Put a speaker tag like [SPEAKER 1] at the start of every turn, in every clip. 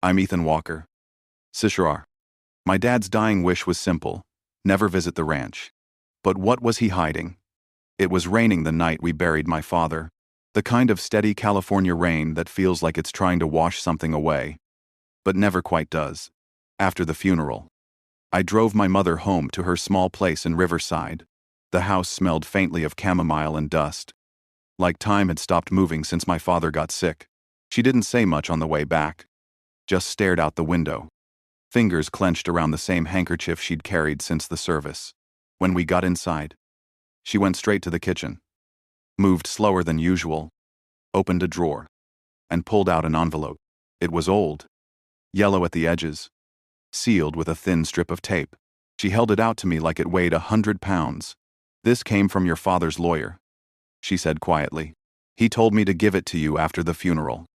[SPEAKER 1] I'm Ethan Walker. Sishrar. My dad's dying wish was simple: never visit the ranch. But what was he hiding? It was raining the night we buried my father. The kind of steady California rain that feels like it's trying to wash something away, but never quite does. After the funeral, I drove my mother home to her small place in Riverside. The house smelled faintly of chamomile and dust, like time had stopped moving since my father got sick. She didn't say much on the way back, just stared out the window, fingers clenched around the same handkerchief she'd carried since the service. When we got inside, she went straight to the kitchen, moved slower than usual, opened a drawer, and pulled out an envelope. It was old, yellow at the edges, sealed with a thin strip of tape. She held it out to me like it weighed 100 pounds. "This came from your father's lawyer," she said quietly. "He told me to give it to you after the funeral."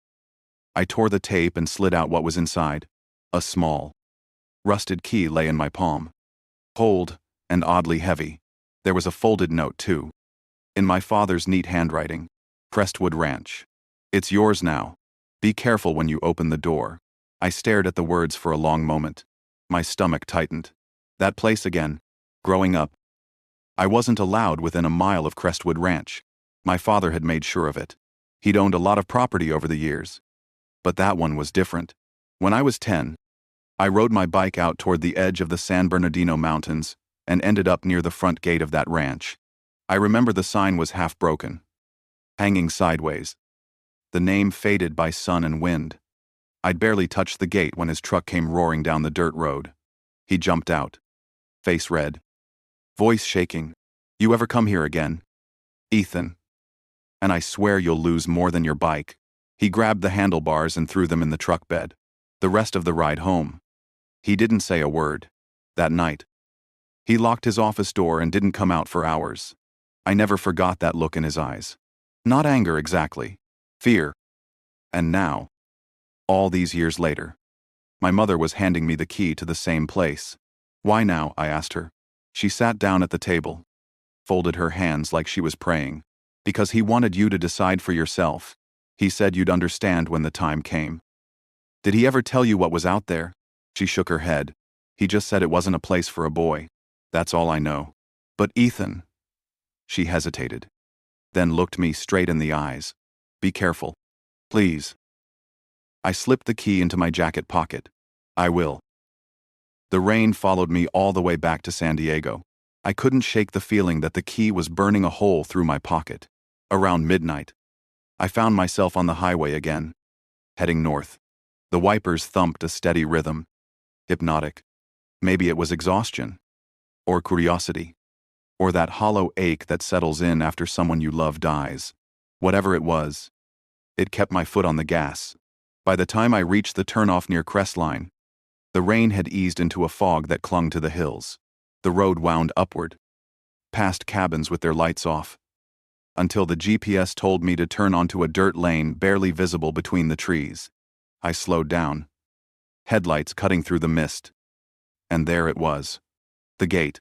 [SPEAKER 1] I tore the tape and slid out what was inside. A small, rusted key lay in my palm, cold and oddly heavy. There was a folded note, too, in my father's neat handwriting. "Crestwood Ranch. It's yours now. Be careful when you open the door." I stared at the words for a long moment. My stomach tightened. That place again. Growing up, I wasn't allowed within a mile of Crestwood Ranch. My father had made sure of it. He'd owned a lot of property over the years, but that one was different. When I was 10, I rode my bike out toward the edge of the San Bernardino Mountains and ended up near the front gate of that ranch. I remember the sign was half broken, hanging sideways, the name faded by sun and wind. I'd barely touched the gate when his truck came roaring down the dirt road. He jumped out, face red, voice shaking. "You ever come here again, Ethan? And I swear you'll lose more than your bike." He grabbed the handlebars and threw them in the truck bed. The rest of the ride home, he didn't say a word. That night, he locked his office door and didn't come out for hours. I never forgot that look in his eyes. Not anger exactly, fear. And now, all these years later, my mother was handing me the key to the same place. "Why now?" I asked her. She sat down at the table, folded her hands like she was praying. "Because he wanted you to decide for yourself. He said you'd understand when the time came." "Did he ever tell you what was out there?" She shook her head. "He just said it wasn't a place for a boy. That's all I know." "But Ethan..." She hesitated, then looked me straight in the eyes. "Be careful, please." I slipped the key into my jacket pocket. "I will." The rain followed me all the way back to San Diego. I couldn't shake the feeling that the key was burning a hole through my pocket. Around midnight, I found myself on the highway again, heading north. The wipers thumped a steady rhythm. Hypnotic. Maybe it was exhaustion, or curiosity, or that hollow ache that settles in after someone you love dies. Whatever it was, it kept my foot on the gas. By the time I reached the turnoff near Crestline, the rain had eased into a fog that clung to the hills. The road wound upward, past cabins with their lights off, until the GPS told me to turn onto a dirt lane barely visible between the trees. I slowed down, headlights cutting through the mist. And there it was. The gate.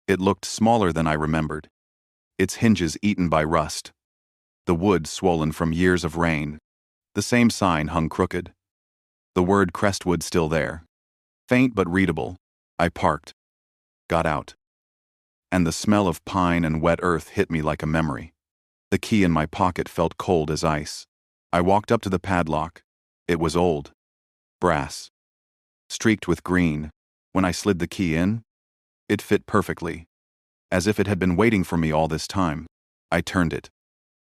[SPEAKER 1] It looked smaller than I remembered, its hinges eaten by rust, the wood swollen from years of rain. The same sign hung crooked, the word Crestwood still there, faint but readable. I parked, got out, and the smell of pine and wet earth hit me like a memory. The key in my pocket felt cold as ice. I walked up to the padlock. It was old, brass, streaked with green. When I slid the key in, it fit perfectly, as if it had been waiting for me all this time. I turned it,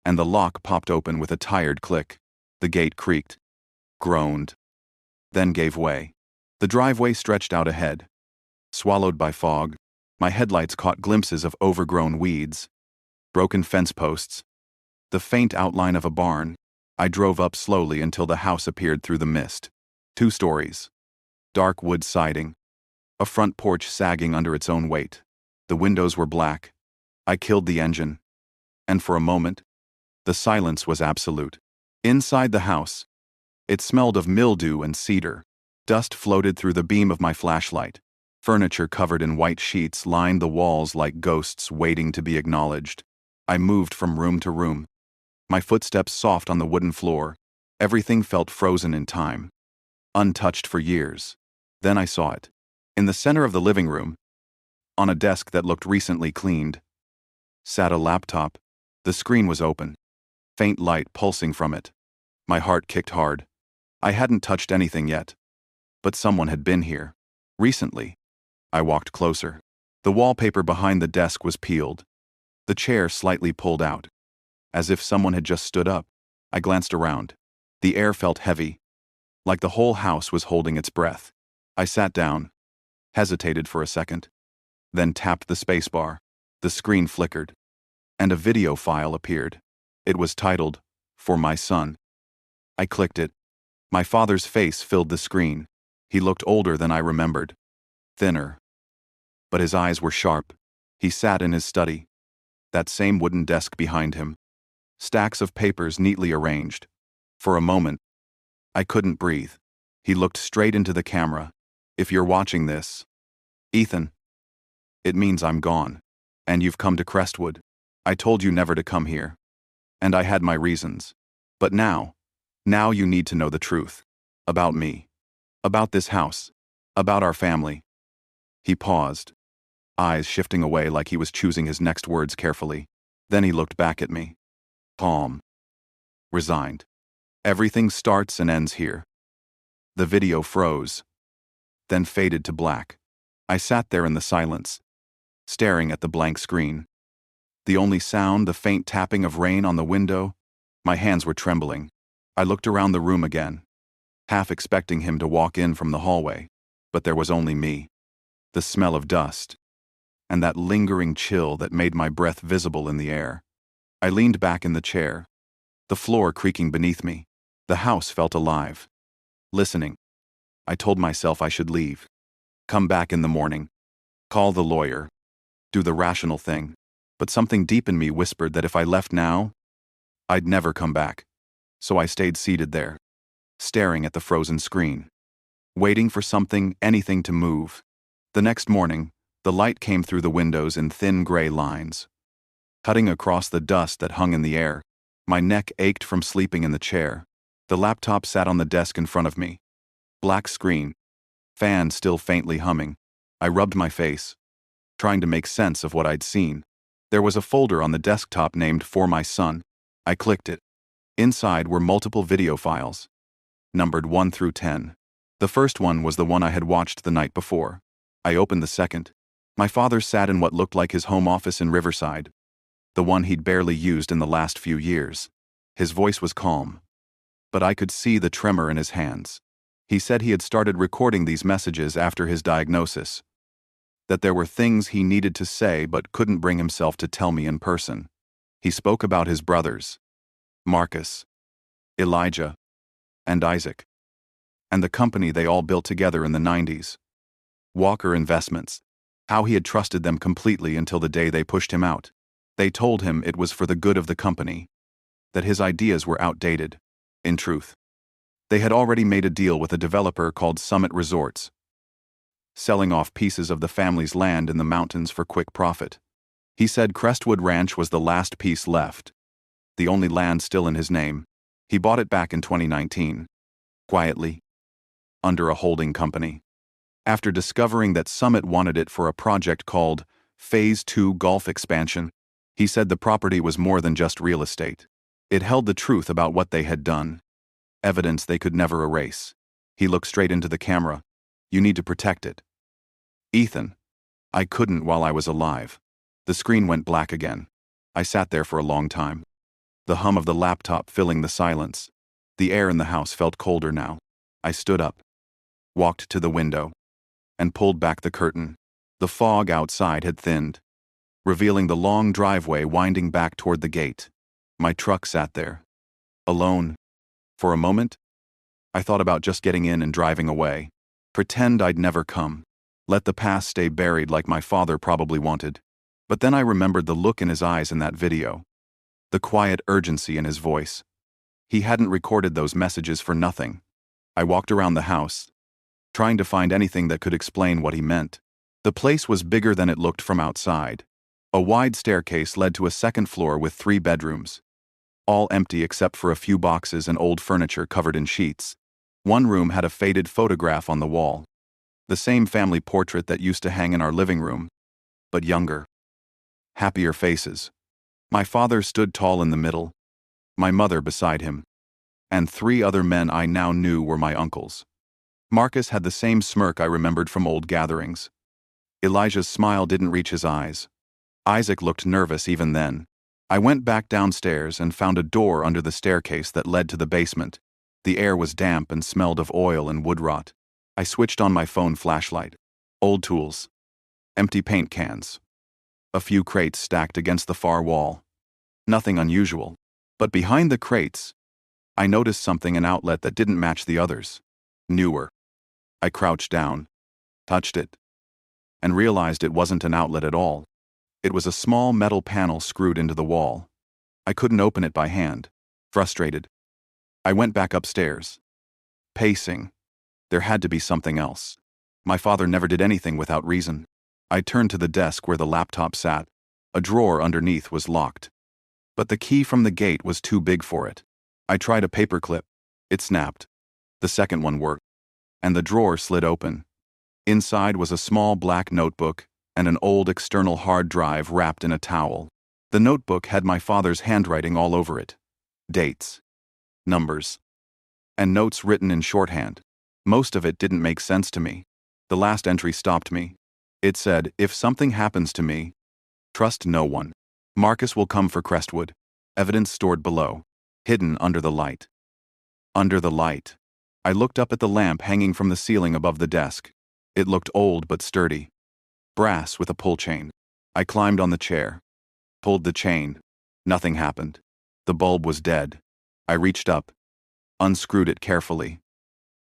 [SPEAKER 1] and the lock popped open with a tired click. The gate creaked, groaned, then gave way. The driveway stretched out ahead, swallowed by fog. My headlights caught glimpses of overgrown weeds, broken fence posts, the faint outline of a barn. I drove up slowly until the house appeared through the mist. 2 stories, dark wood siding, a front porch sagging under its own weight. The windows were black. I killed the engine, and for a moment, the silence was absolute. Inside the house, it smelled of mildew and cedar. Dust floated through the beam of my flashlight. Furniture covered in white sheets lined the walls like ghosts waiting to be acknowledged. I moved from room to room, my footsteps soft on the wooden floor. Everything felt frozen in time. untouched for years. Then I saw it. In the center of the living room, on a desk that looked recently cleaned, sat a laptop. The screen was open, faint light pulsing from it. My heart kicked hard. I hadn't touched anything yet, but someone had been here. Recently. I walked closer. The wallpaper behind the desk was peeled, the chair slightly pulled out, as if someone had just stood up. I glanced around. The air felt heavy, like the whole house was holding its breath. I sat down, hesitated for a second, then tapped the spacebar. The screen flickered, and a video file appeared. It was titled, "For My Son." I clicked it. My father's face filled the screen. He looked older than I remembered, thinner, but his eyes were sharp. He sat in his study, that same wooden desk behind him, stacks of papers neatly arranged. For a moment, I couldn't breathe. He looked straight into the camera. "If you're watching this, Ethan, it means I'm gone, and you've come to Crestwood. I told you never to come here, and I had my reasons. But now you need to know the truth. About me. About this house. About our family." He paused, eyes shifting away like he was choosing his next words carefully. Then he looked back at me. Calm. Resigned. "Everything starts and ends here." The video froze, then faded to black. I sat there in the silence, staring at the blank screen. The only sound, the faint tapping of rain on the window. My hands were trembling. I looked around the room again, half expecting him to walk in from the hallway, but there was only me, the smell of dust, and that lingering chill that made my breath visible in the air. I leaned back in the chair, the floor creaking beneath me. The house felt alive. Listening. I told myself I should leave, come back in the morning, call the lawyer, do the rational thing. But something deep in me whispered that if I left now, I'd never come back. So I stayed seated there, staring at the frozen screen, waiting for something, anything to move. The next morning, the light came through the windows in thin gray lines, cutting across the dust that hung in the air. My neck ached from sleeping in the chair. The laptop sat on the desk in front of me. Black screen, fan still faintly humming. I rubbed my face, trying to make sense of what I'd seen. There was a folder on the desktop named "For My Son." I clicked it. Inside were multiple video files, numbered 1 through 10. The first one was the one I had watched the night before. I opened the second. My father sat in what looked like his home office in Riverside, the one he'd barely used in the last few years. His voice was calm, but I could see the tremor in his hands. He said he had started recording these messages after his diagnosis, that there were things he needed to say but couldn't bring himself to tell me in person. He spoke about his brothers, Marcus, Elijah, and Isaac, and the company they all built together in the 90s. Walker Investments, how he had trusted them completely until the day they pushed him out. They told him it was for the good of the company, that his ideas were outdated. In truth, they had already made a deal with a developer called Summit Resorts, selling off pieces of the family's land in the mountains for quick profit. He said Crestwood Ranch was the last piece left, the only land still in his name. He bought it back in 2019, quietly, under a holding company. After discovering that Summit wanted it for a project called Phase 2 Golf Expansion, he said the property was more than just real estate. It held the truth about what they had done, evidence they could never erase. He looked straight into the camera. "You need to protect it." "Ethan, I couldn't while I was alive." The screen went black again. I sat there for a long time, the hum of the laptop filling the silence. The air in the house felt colder now. I stood up, walked to the window, and pulled back the curtain. The fog outside had thinned, revealing the long driveway winding back toward the gate. My truck sat there, alone. For a moment, I thought about just getting in and driving away. Pretend I'd never come. Let the past stay buried like my father probably wanted. But then I remembered the look in his eyes in that video, the quiet urgency in his voice. He hadn't recorded those messages for nothing. I walked around the house, trying to find anything that could explain what he meant. The place was bigger than it looked from outside. A wide staircase led to a second floor with 3 bedrooms, all empty except for a few boxes and old furniture covered in sheets. One room had a faded photograph on the wall. The same family portrait that used to hang in our living room, but younger. Happier faces. My father stood tall in the middle, my mother beside him, and three other men I now knew were my uncles. Marcus had the same smirk I remembered from old gatherings. Elijah's smile didn't reach his eyes. Isaac looked nervous even then. I went back downstairs and found a door under the staircase that led to the basement. The air was damp and smelled of oil and wood rot. I switched on my phone flashlight. Old tools. Empty paint cans. A few crates stacked against the far wall. Nothing unusual. But behind the crates, I noticed something, an outlet that didn't match the others. Newer. I crouched down, touched it, and realized it wasn't an outlet at all. It was a small metal panel screwed into the wall. I couldn't open it by hand. Frustrated, I went back upstairs. Pacing. There had to be something else. My father never did anything without reason. I turned to the desk where the laptop sat. A drawer underneath was locked. But the key from the gate was too big for it. I tried a paperclip. It snapped. The second one worked. And the drawer slid open. Inside was a small black notebook and an old external hard drive wrapped in a towel. The notebook had my father's handwriting all over it. Dates, numbers, and notes written in shorthand. Most of it didn't make sense to me. The last entry stopped me. It said, "If something happens to me, trust no one. Marcus will come for Crestwood." Evidence stored below. Hidden under the light. Under the light. I looked up at the lamp hanging from the ceiling above the desk. It looked old but sturdy. Brass with a pull chain. I climbed on the chair. Pulled the chain. Nothing happened. The bulb was dead. I reached up, unscrewed it carefully,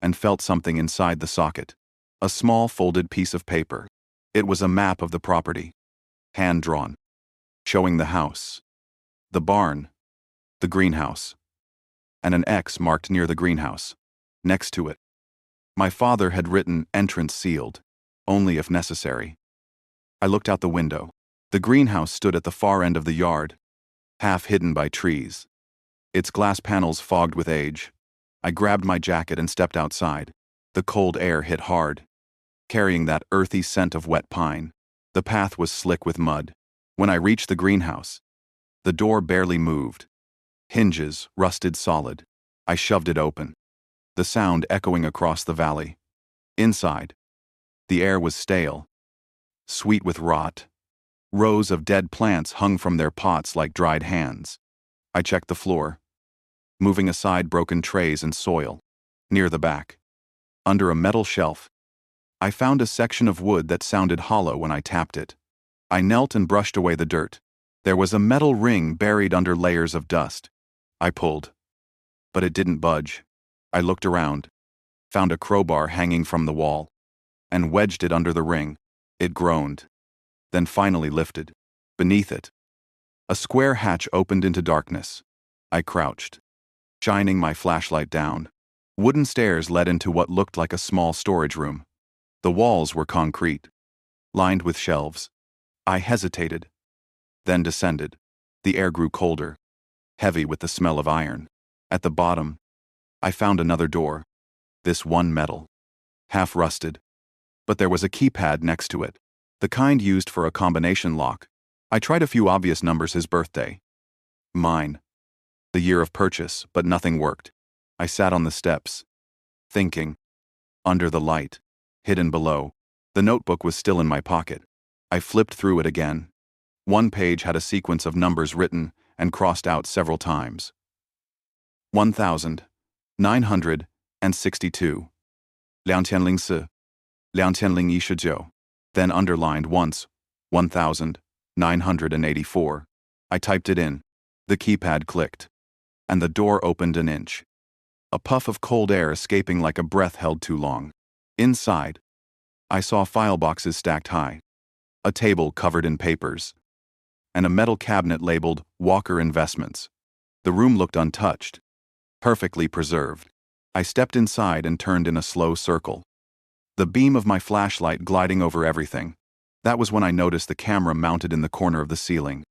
[SPEAKER 1] and felt something inside the socket. A small folded piece of paper. It was a map of the property. Hand-drawn. Showing the house, the barn, the greenhouse, and an X marked near the greenhouse. Next to it, my father had written "entrance sealed, only if necessary." I looked out the window. The greenhouse stood at the far end of the yard, half hidden by trees. Its glass panels fogged with age. I grabbed my jacket and stepped outside. The cold air hit hard, carrying that earthy scent of wet pine. The path was slick with mud. When I reached the greenhouse, the door barely moved. Hinges rusted solid. I shoved it open, the sound echoing across the valley. Inside, the air was stale, sweet with rot. Rows of dead plants hung from their pots like dried hands. I checked the floor, moving aside broken trays and soil. Near the back, under a metal shelf, I found a section of wood that sounded hollow when I tapped it. I knelt and brushed away the dirt. There was a metal ring buried under layers of dust. I pulled, but it didn't budge. I looked around, found a crowbar hanging from the wall, and wedged it under the ring. It groaned, then finally lifted. Beneath it, a square hatch opened into darkness. I crouched, shining my flashlight down. Wooden stairs led into what looked like a small storage room. The walls were concrete, lined with shelves. I hesitated, then descended. The air grew colder, heavy with the smell of iron. At the bottom, I found another door. This one metal, half rusted, but there was a keypad next to it, the kind used for a combination lock. I tried a few obvious numbers: his birthday, mine, the year of purchase, but nothing worked. I sat on the steps, thinking. Under the light, hidden below, the notebook was still in my pocket. I flipped through it again. One page had a sequence of numbers written and crossed out several times. 1962. 2004. 2019. Then underlined once, 1984. I typed it in. The keypad clicked, and the door opened an inch. A puff of cold air escaping like a breath held too long. Inside, I saw file boxes stacked high, a table covered in papers, and a metal cabinet labeled Walker Investments. The room looked untouched, perfectly preserved. I stepped inside and turned in a slow circle, the beam of my flashlight gliding over everything. That was when I noticed the camera mounted in the corner of the ceiling,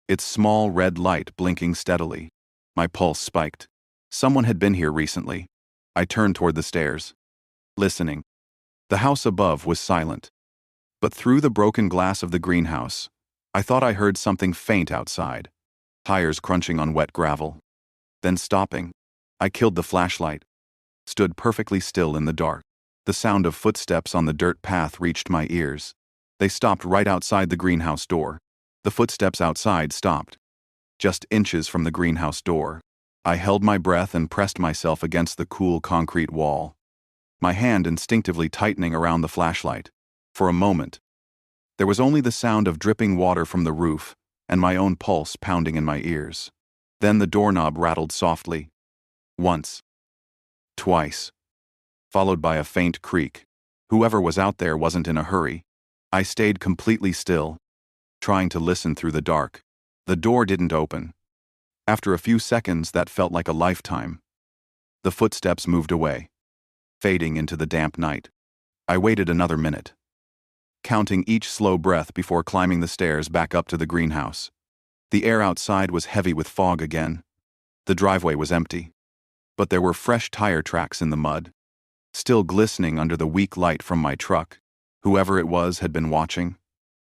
[SPEAKER 1] its small red light blinking steadily. My pulse spiked. Someone had been here recently. I turned toward the stairs, listening. The house above was silent. But through the broken glass of the greenhouse, I thought I heard something faint outside. Tires crunching on wet gravel. Then stopping. I killed the flashlight. Stood perfectly still in the dark. The sound of footsteps on the dirt path reached my ears. They stopped right outside the greenhouse door. The footsteps outside stopped. Just inches from the greenhouse door. I held my breath and pressed myself against the cool concrete wall, my hand instinctively tightening around the flashlight. For a moment, there was only the sound of dripping water from the roof and my own pulse pounding in my ears. Then the doorknob rattled softly. Once. Twice. Followed by a faint creak. Whoever was out there wasn't in a hurry. I stayed completely still, trying to listen through the dark. The door didn't open. After a few seconds that felt like a lifetime. The footsteps moved away, fading into the damp night. I waited another minute, counting each slow breath before climbing the stairs back up to the greenhouse. The air outside was heavy with fog again. The driveway was empty, but there were fresh tire tracks in the mud, still glistening under the weak light from my truck. Whoever it was had been watching.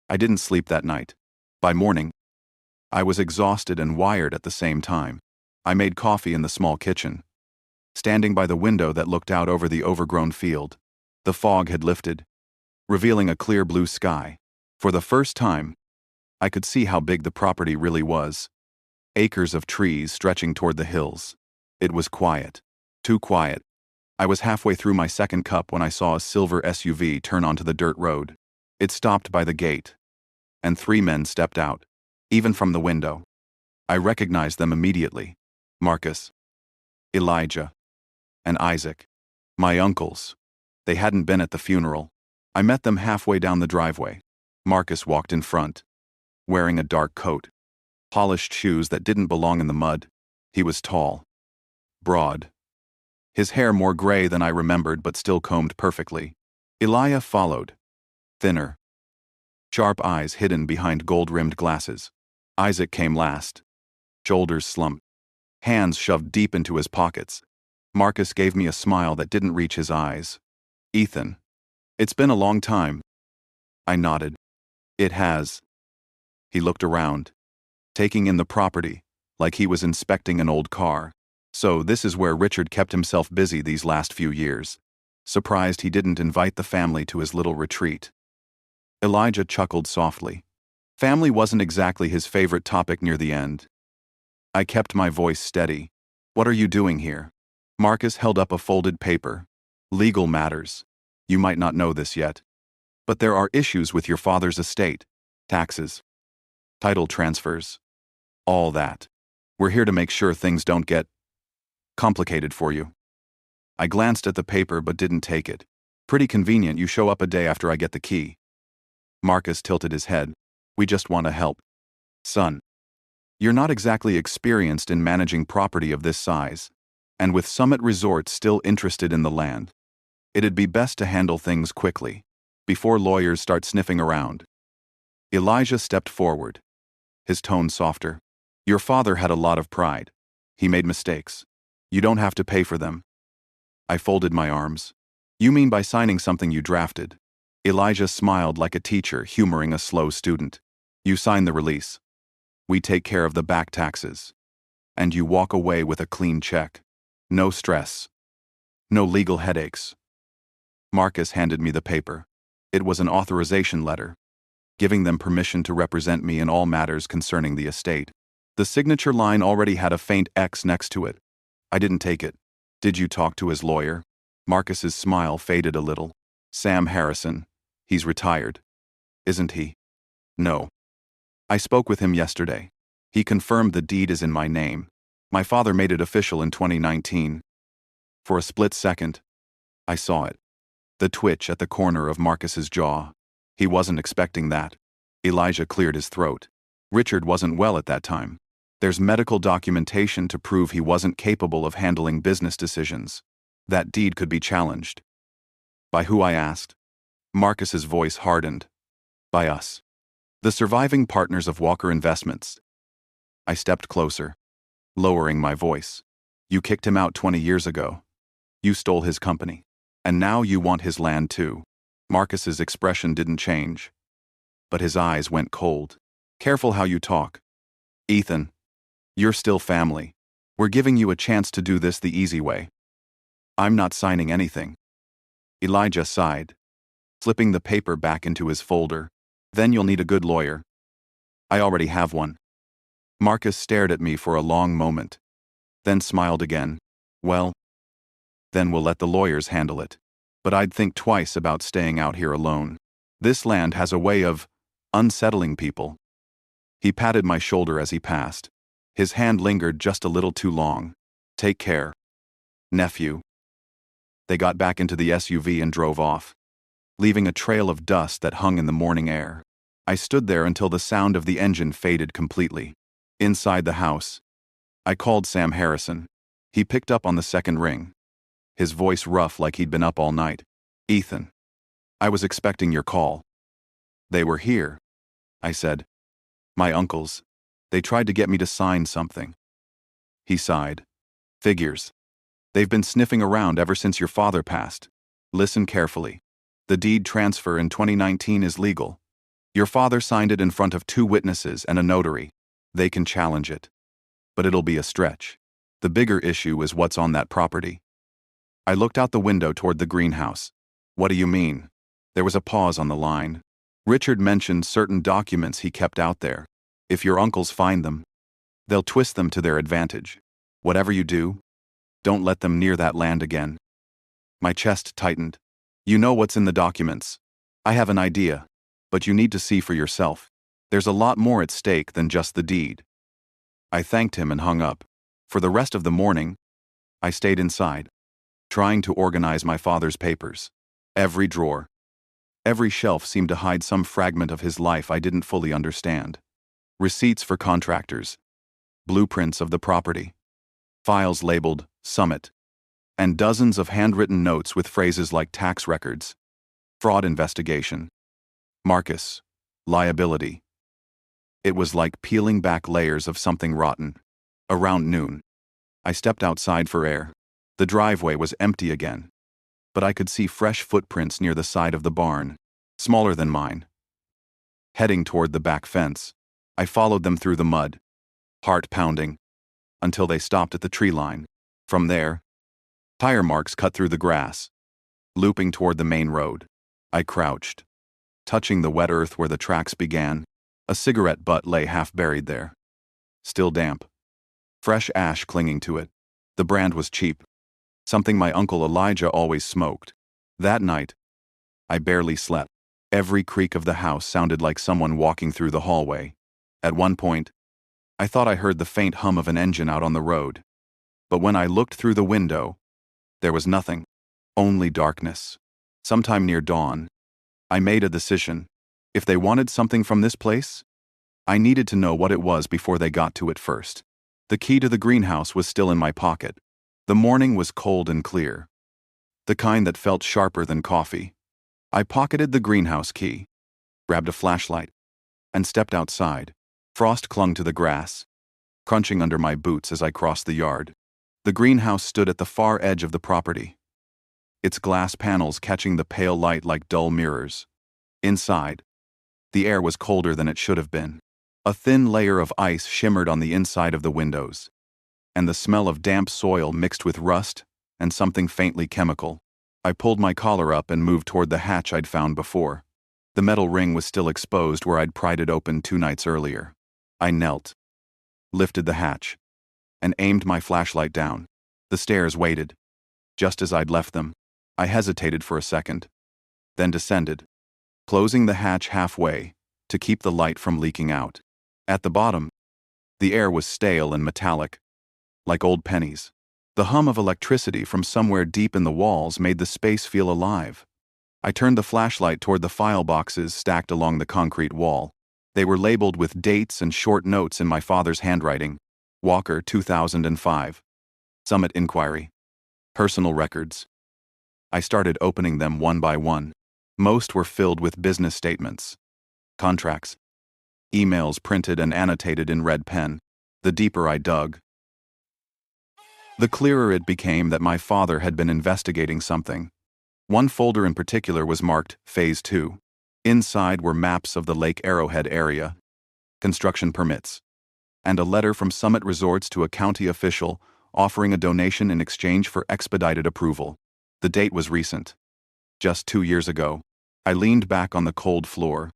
[SPEAKER 1] I didn't sleep that night. By morning, I was exhausted and wired at the same time. I made coffee in the small kitchen, standing by the window that looked out over the overgrown field. The fog had lifted, revealing a clear blue sky. For the first time, I could see how big the property really was. Acres of trees stretching toward the hills. It was quiet. Too quiet. I was halfway through my second cup when I saw a silver SUV turn onto the dirt road. It stopped by the gate, and 3 men stepped out, even from the window. I recognized them immediately. Marcus, Elijah, and Isaac. My uncles. They hadn't been at the funeral. I met them halfway down the driveway. Marcus walked in front, wearing a dark coat, polished shoes that didn't belong in the mud. He was tall, broad, his hair more gray than I remembered but still combed perfectly. Elijah followed, thinner, sharp eyes hidden behind gold-rimmed glasses. Isaac came last, shoulders slumped, hands shoved deep into his pockets. Marcus gave me a smile that didn't reach his eyes. Ethan. It's been a long time. I nodded. It has. He looked around, taking in the property, like he was inspecting an old car. So this is where Richard kept himself busy these last few years. Surprised he didn't invite the family to his little retreat. Elijah chuckled softly. Family wasn't exactly his favorite topic near the end. I kept my voice steady. What are you doing here? Marcus held up a folded paper. Legal matters. You might not know this yet, but there are issues with your father's estate, taxes, title transfers, all that. We're here to make sure things don't get complicated for you. I glanced at the paper but didn't take it. Pretty convenient you show up a day after I get the key. Marcus tilted his head. We just want to help. Son, you're not exactly experienced in managing property of this size, and with Summit Resorts still interested in the land, it'd be best to handle things quickly, before lawyers start sniffing around. Elijah stepped forward, his tone softer. Your father had a lot of pride. He made mistakes. You don't have to pay for them. I folded my arms. You mean by signing something you drafted? Elijah smiled like a teacher humoring a slow student. You sign the release. We take care of the back taxes. And you walk away with a clean check. No stress. No legal headaches. Marcus handed me the paper. It was an authorization letter, giving them permission to represent me in all matters concerning the estate. The signature line already had a faint X next to it. I didn't take it. Did you talk to his lawyer? Marcus's smile faded a little. Sam Harrison. He's retired. Isn't he? No. I spoke with him yesterday. He confirmed the deed is in my name. My father made it official in 2019. For a split second, I saw it. The twitch at the corner of Marcus's jaw. He wasn't expecting that. Elijah cleared his throat. Richard wasn't well at that time. There's medical documentation to prove he wasn't capable of handling business decisions. That deed could be challenged. By who, I asked. Marcus's voice hardened. By us. The surviving partners of Walker Investments. I stepped closer, lowering my voice. You kicked him out 20 years ago. You stole his company. And now you want his land too. Marcus's expression didn't change, but his eyes went cold. Careful how you talk. Ethan, you're still family. We're giving you a chance to do this the easy way. I'm not signing anything. Elijah sighed, slipping the paper back into his folder. Then you'll need a good lawyer. I already have one. Marcus stared at me for a long moment, then smiled again. Well, then we'll let the lawyers handle it. But I'd think twice about staying out here alone. This land has a way of unsettling people. He patted my shoulder as he passed. His hand lingered just a little too long. Take care, nephew. They got back into the SUV and drove off, leaving a trail of dust that hung in the morning air. I stood there until the sound of the engine faded completely. Inside the house, I called Sam Harrison. He picked up on the second ring, his voice rough like he'd been up all night. Ethan, I was expecting your call. They were here, I said. My uncles. They tried to get me to sign something. He sighed. Figures. They've been sniffing around ever since your father passed. Listen carefully. The deed transfer in 2019 is legal. Your father signed it in front of 2 witnesses and a notary. They can challenge it. But it'll be a stretch. The bigger issue is what's on that property. I looked out the window toward the greenhouse. What do you mean? There was a pause on the line. Richard mentioned certain documents he kept out there. If your uncles find them, they'll twist them to their advantage. Whatever you do, don't let them near that land again. My chest tightened. You know what's in the documents. I have an idea, but you need to see for yourself. There's a lot more at stake than just the deed. I thanked him and hung up. For the rest of the morning, I stayed inside, trying to organize my father's papers. Every drawer, every shelf seemed to hide some fragment of his life I didn't fully understand. Receipts for contractors, blueprints of the property, files labeled Summit, and dozens of handwritten notes with phrases like tax records, fraud investigation, Marcus, liability. It was like peeling back layers of something rotten. Around noon, I stepped outside for air. The driveway was empty again, but I could see fresh footprints near the side of the barn, smaller than mine. Heading toward the back fence, I followed them through the mud, heart pounding, until they stopped at the tree line. From there, tire marks cut through the grass, looping toward the main road. I crouched, touching the wet earth where the tracks began. A cigarette butt lay half buried there, still damp, fresh ash clinging to it. The brand was cheap, something my uncle Elijah always smoked. That night, I barely slept. Every creak of the house sounded like someone walking through the hallway. At one point, I thought I heard the faint hum of an engine out on the road. But when I looked through the window, there was nothing, only darkness. Sometime near dawn, I made a decision. If they wanted something from this place, I needed to know what it was before they got to it first. The key to the greenhouse was still in my pocket. The morning was cold and clear, the kind that felt sharper than coffee. I pocketed the greenhouse key, grabbed a flashlight, and stepped outside. Frost clung to the grass, crunching under my boots as I crossed the yard. The greenhouse stood at the far edge of the property, its glass panels catching the pale light like dull mirrors. Inside, the air was colder than it should have been. A thin layer of ice shimmered on the inside of the windows, and the smell of damp soil mixed with rust and something faintly chemical. I pulled my collar up and moved toward the hatch I'd found before. The metal ring was still exposed where I'd pried it open 2 nights earlier. I knelt, lifted the hatch, and aimed my flashlight down. The stairs waited, just as I'd left them. I hesitated for a second, then descended, closing the hatch halfway to keep the light from leaking out. At the bottom, the air was stale and metallic, like old pennies. The hum of electricity from somewhere deep in the walls made the space feel alive. I turned the flashlight toward the file boxes stacked along the concrete wall. They were labeled with dates and short notes in my father's handwriting. Walker, 2005. Summit Inquiry. Personal records. I started opening them one by one. Most were filled with business statements, contracts, emails printed and annotated in red pen. The deeper I dug, The clearer it became that my father had been investigating something. One folder in particular was marked Phase 2. Inside were maps of the Lake Arrowhead area, construction permits, and a letter from Summit Resorts to a county official offering a donation in exchange for expedited approval. The date was recent. Just 2 years ago. I leaned back on the cold floor,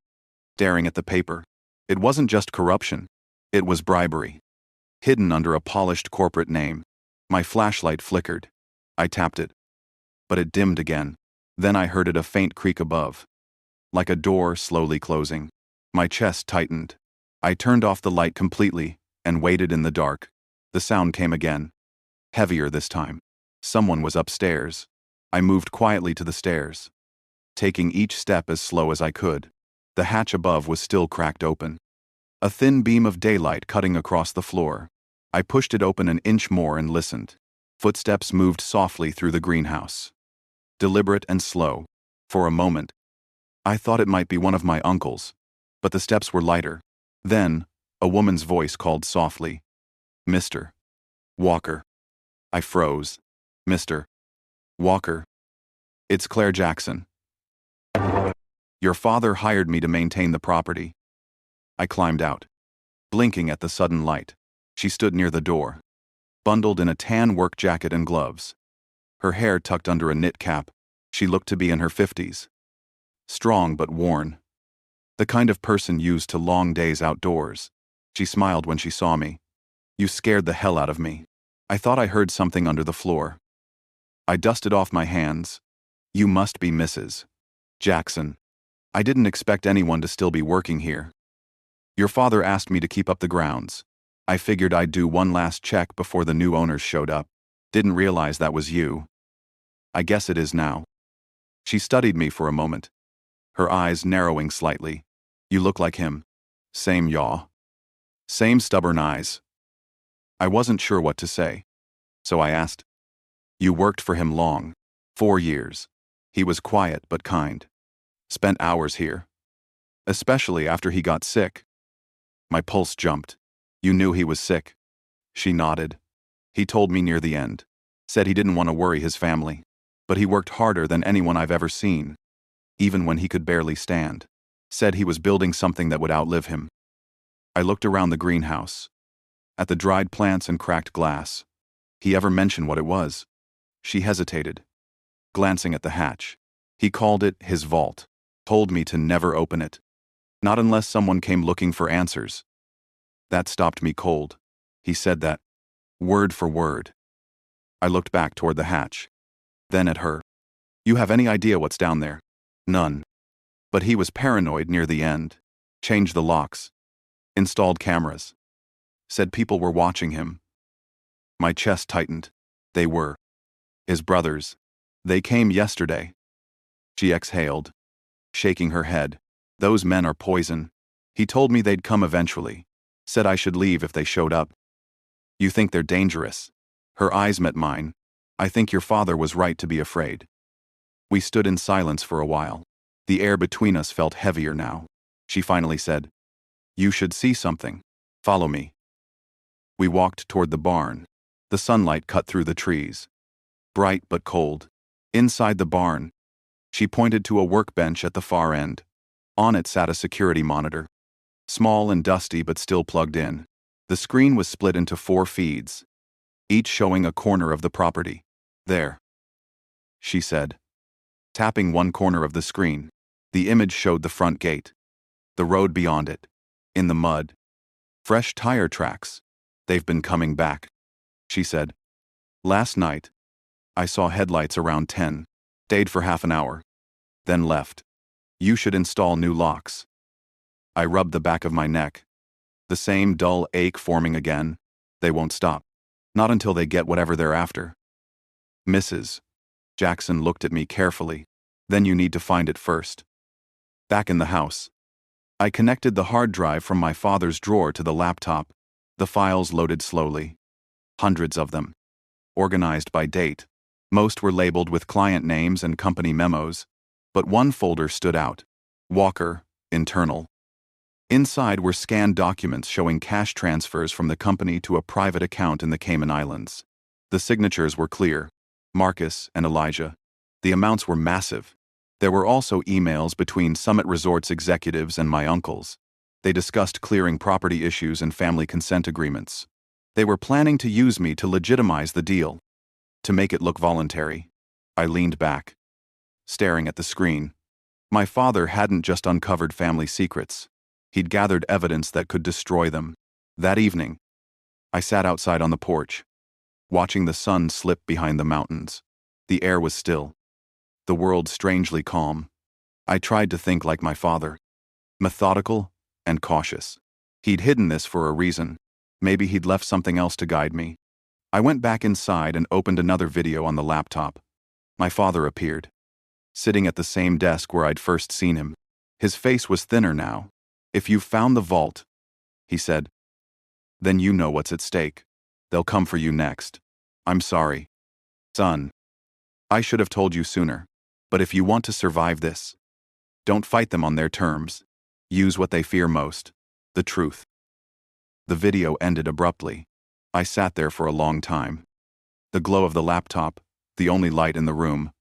[SPEAKER 1] staring at the paper. It wasn't just corruption. It was bribery. Hidden under a polished corporate name. My flashlight flickered. I tapped it. But it dimmed again. Then I heard a faint creak above. Like a door slowly closing. My chest tightened. I turned off the light completely and waited in the dark. The sound came again. Heavier this time. Someone was upstairs. I moved quietly to the stairs, taking each step as slow as I could. The hatch above was still cracked open. A thin beam of daylight cutting across the floor. I pushed it open an inch more and listened. Footsteps moved softly through the greenhouse. Deliberate and slow. For a moment, I thought it might be one of my uncles, but the steps were lighter. Then, a woman's voice called softly, "Mr. Walker." I froze. "Mr. Walker? It's Claire Jackson. Your father hired me to maintain the property." I climbed out, blinking at the sudden light. She stood near the door, bundled in a tan work jacket and gloves. Her hair tucked under a knit cap. She looked to be in her 50s. Strong but worn. The kind of person used to long days outdoors. She smiled when she saw me. "You scared the hell out of me. I thought I heard something under the floor." I dusted off my hands. "You must be Mrs. Jackson. I didn't expect anyone to still be working here. Your father asked me to keep up the grounds. I figured I'd do one last check before the new owners showed up. Didn't realize that was you." "I guess it is now." She studied me for a moment, her eyes narrowing slightly. "You look like him. Same yaw. Same stubborn eyes." I wasn't sure what to say, so I asked, "You worked for him long." 4 years. He was quiet but kind. Spent hours here. Especially after he got sick. My pulse jumped. "You knew he was sick?" She nodded. "He told me near the end. Said he didn't want to worry his family. But he worked harder than anyone I've ever seen. Even when he could barely stand. Said he was building something that would outlive him." I looked around the greenhouse. At the dried plants and cracked glass. "He ever mention what it was?" She hesitated, glancing at the hatch. "He called it his vault. Told me to never open it. Not unless someone came looking for answers." That stopped me cold. He said that, word for word. I looked back toward the hatch. Then at her. "You have any idea what's down there?" "None." But he was paranoid near the end. Changed the locks. Installed cameras. Said people were watching him. My chest tightened. They were. His brothers. "They came yesterday." She exhaled, shaking her head. "Those men are poison. He told me they'd come eventually. Said I should leave if they showed up." "You think they're dangerous?" Her eyes met mine. "I think your father was right to be afraid." We stood in silence for a while. The air between us felt heavier now. She finally said, "You should see something. Follow me." We walked toward the barn. The sunlight cut through the trees. Bright but cold. Inside the barn, she pointed to a workbench at the far end. On it sat a security monitor. Small and dusty but still plugged in. The screen was split into 4 feeds, each showing a corner of the property. "There," she said, tapping one corner of the screen. The image showed the front gate. The road beyond it. In the mud. Fresh tire tracks. "They've been coming back," she said. "Last night, I saw headlights around 10. Stayed for half an hour. Then left. You should install new locks." I rubbed the back of my neck. The same dull ache forming again. They won't stop. Not until they get whatever they're after. "Mrs. Jackson looked at me carefully. Then you need to find it first." Back in the house, I connected the hard drive from my father's drawer to the laptop. The files loaded slowly. Hundreds of them. Organized by date. Most were labeled with client names and company memos. But one folder stood out. Walker, internal. Inside were scanned documents showing cash transfers from the company to a private account in the Cayman Islands. The signatures were clear: Marcus and Elijah. The amounts were massive. There were also emails between Summit Resorts executives and my uncles. They discussed clearing property issues and family consent agreements. They were planning to use me to legitimize the deal, to make it look voluntary. I leaned back, staring at the screen. My father hadn't just uncovered family secrets. He'd gathered evidence that could destroy them. That evening, I sat outside on the porch, watching the sun slip behind the mountains. The air was still, the world strangely calm. I tried to think like my father, methodical and cautious. He'd hidden this for a reason. Maybe he'd left something else to guide me. I went back inside and opened another video on the laptop. My father appeared, sitting at the same desk where I'd first seen him. His face was thinner now. "If you've found the vault," he said, "then you know what's at stake. They'll come for you next. I'm sorry, son. I should have told you sooner. But if you want to survive this, don't fight them on their terms. Use what they fear most: the truth." The video ended abruptly. I sat there for a long time. The glow of the laptop, the only light in the room.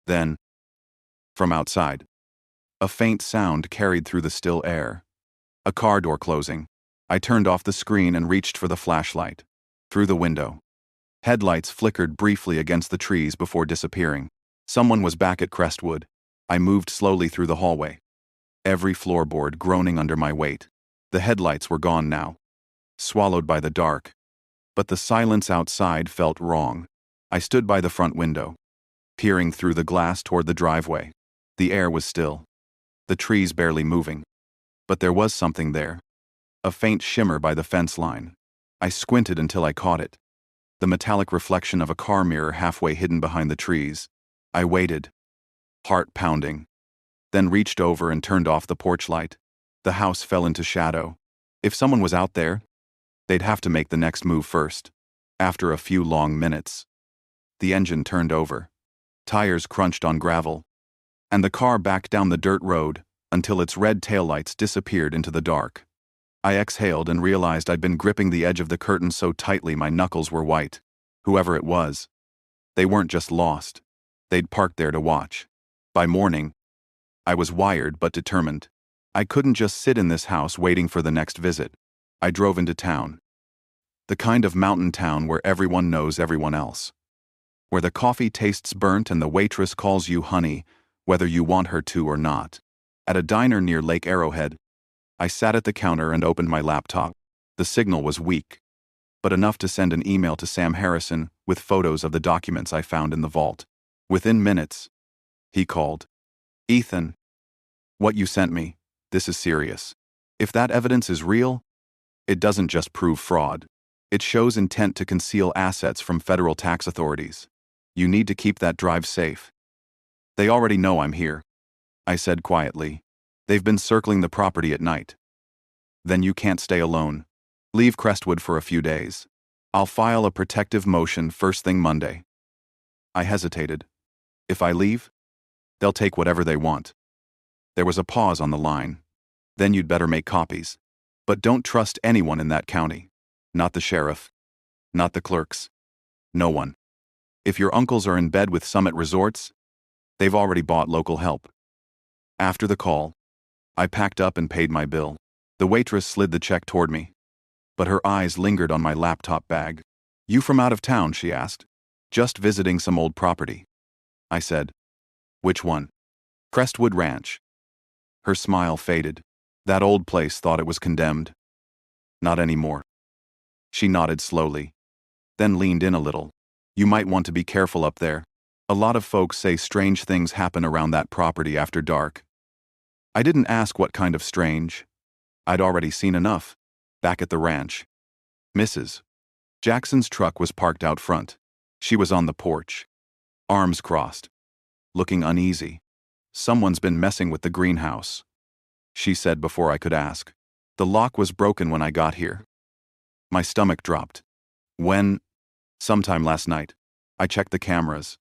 [SPEAKER 1] Then, from outside, a faint sound carried through the still air. A car door closing. I turned off the screen and reached for the flashlight. Through the window, headlights flickered briefly against the trees before disappearing. Someone was back at Crestwood. I moved slowly through the hallway, every floorboard groaning under my weight. The headlights were gone now, swallowed by the dark. But the silence outside felt wrong. I stood by the front window, peering through the glass toward the driveway. The air was still, the trees barely moving. But there was something there, a faint shimmer by the fence line. I squinted until I caught it, the metallic reflection of a car mirror halfway hidden behind the trees. I waited, heart pounding, then reached over and turned off the porch light. The house fell into shadow. If someone was out there, they'd have to make the next move first. After a few long minutes, the engine turned over. Tires crunched on gravel, and the car backed down the dirt road until its red taillights disappeared into the dark. I exhaled and realized I'd been gripping the edge of the curtain so tightly my knuckles were white. Whoever it was, they weren't just lost. They'd parked there to watch. By morning, I was wired but determined. I couldn't just sit in this house waiting for the next visit. I drove into town. The kind of mountain town where everyone knows everyone else. Where the coffee tastes burnt and the waitress calls you honey, whether you want her to or not. At a diner near Lake Arrowhead, I sat at the counter and opened my laptop. The signal was weak, but enough to send an email to Sam Harrison with photos of the documents I found in the vault. Within minutes, he called. "Ethan, what you sent me, this is serious. If that evidence is real, it doesn't just prove fraud. It shows intent to conceal assets from federal tax authorities. You need to keep that drive safe." "They already know I'm here," I said quietly. "They've been circling the property at night." "Then you can't stay alone. Leave Crestwood for a few days. I'll file a protective motion first thing Monday." I hesitated. "If I leave, they'll take whatever they want." There was a pause on the line. "Then you'd better make copies. But don't trust anyone in that county. Not the sheriff. Not the clerks. No one. If your uncles are in bed with Summit Resorts, they've already bought local help." After the call, I packed up and paid my bill. The waitress slid the check toward me, but her eyes lingered on my laptop bag. "You from out of town?" she asked. "Just visiting some old property," I said. "Which one?" "Crestwood Ranch." Her smile faded. "That old place thought it was condemned." "Not anymore." She nodded slowly, then leaned in a little. "You might want to be careful up there. A lot of folks say strange things happen around that property after dark." I didn't ask what kind of strange. I'd already seen enough. Back at the ranch, Mrs. Jackson's truck was parked out front. She was on the porch, arms crossed, looking uneasy. "Someone's been messing with the greenhouse," she said before I could ask. "The lock was broken when I got here." My stomach dropped. "When?" "Sometime last night. I checked the cameras,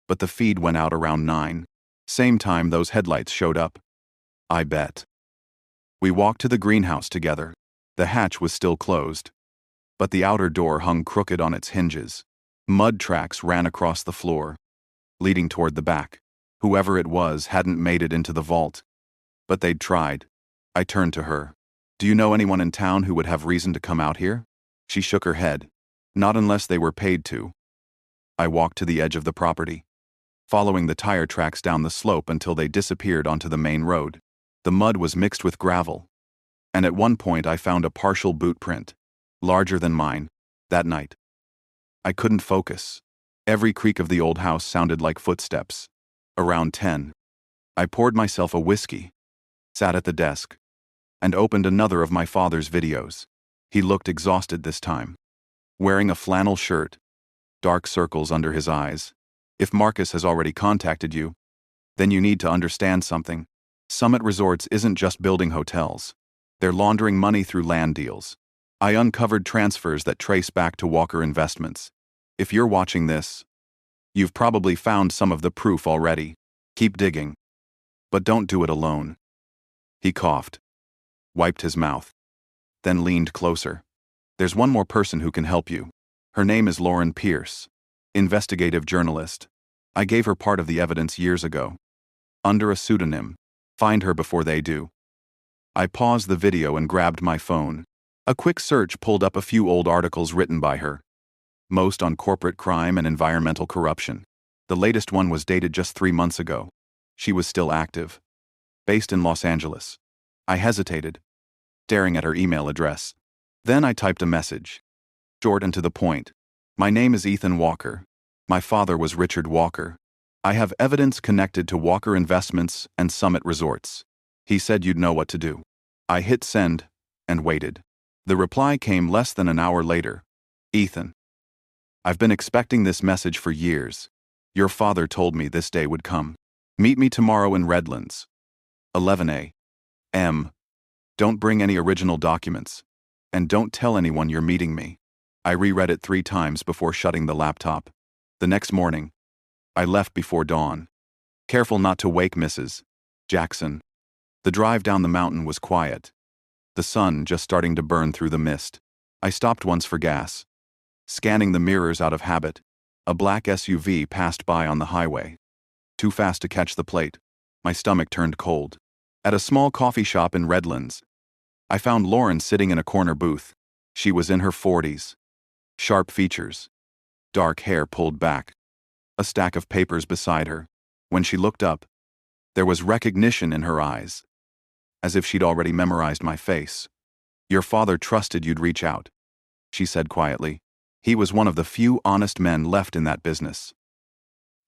[SPEAKER 1] but the feed went out around 9. Same time those headlights showed up." "I bet." We walked to the greenhouse together. The hatch was still closed, but the outer door hung crooked on its hinges. Mud tracks ran across the floor, leading toward the back. Whoever it was hadn't made it into the vault. But they'd tried. I turned to her. "Do you know anyone in town who would have reason to come out here?" She shook her head. "Not unless they were paid to." I walked to the edge of the property, following the tire tracks down the slope until they disappeared onto the main road. The mud was mixed with gravel, and at one point I found a partial boot print, larger than mine, that night. I couldn't focus. Every creak of the old house sounded like footsteps. Around 10, I poured myself a whiskey, sat at the desk, and opened another of my father's videos. He looked exhausted this time, wearing a flannel shirt, dark circles under his eyes. "If Marcus has already contacted you, then you need to understand something. Summit Resorts isn't just building hotels. They're laundering money through land deals. I uncovered transfers that trace back to Walker Investments. If you're watching this, you've probably found some of the proof already. Keep digging. But don't do it alone." He coughed, wiped his mouth, then leaned closer. "There's one more person who can help you. Her name is Lauren Pierce, investigative journalist. I gave her part of the evidence years ago. Under a pseudonym. Find her before they do." I paused the video and grabbed my phone. A quick search pulled up a few old articles written by her, most on corporate crime and environmental corruption. The latest one was dated just 3 months ago. She was still active. Based in Los Angeles. I hesitated, staring at her email address. Then I typed a message. Short and to the point. "My name is Ethan Walker. My father was Richard Walker. I have evidence connected to Walker Investments and Summit Resorts. He said you'd know what to do." I hit send and waited. The reply came less than an hour later. "Ethan, I've been expecting this message for years. Your father told me this day would come. Meet me tomorrow in Redlands. 11 a.m. Don't bring any original documents. And don't tell anyone you're meeting me." I reread it 3 times before shutting the laptop. The next morning, I left before dawn. Careful not to wake Mrs. Jackson. The drive down the mountain was quiet, the sun just starting to burn through the mist. I stopped once for gas. Scanning the mirrors out of habit, a black SUV passed by on the highway. Too fast to catch the plate. My stomach turned cold. At a small coffee shop in Redlands, I found Lauren sitting in a corner booth. She was in her 40s. Sharp features, dark hair pulled back, a stack of papers beside her. When she looked up, there was recognition in her eyes, as if she'd already memorized my face. "Your father trusted you'd reach out," she said quietly. "He was one of the few honest men left in that business.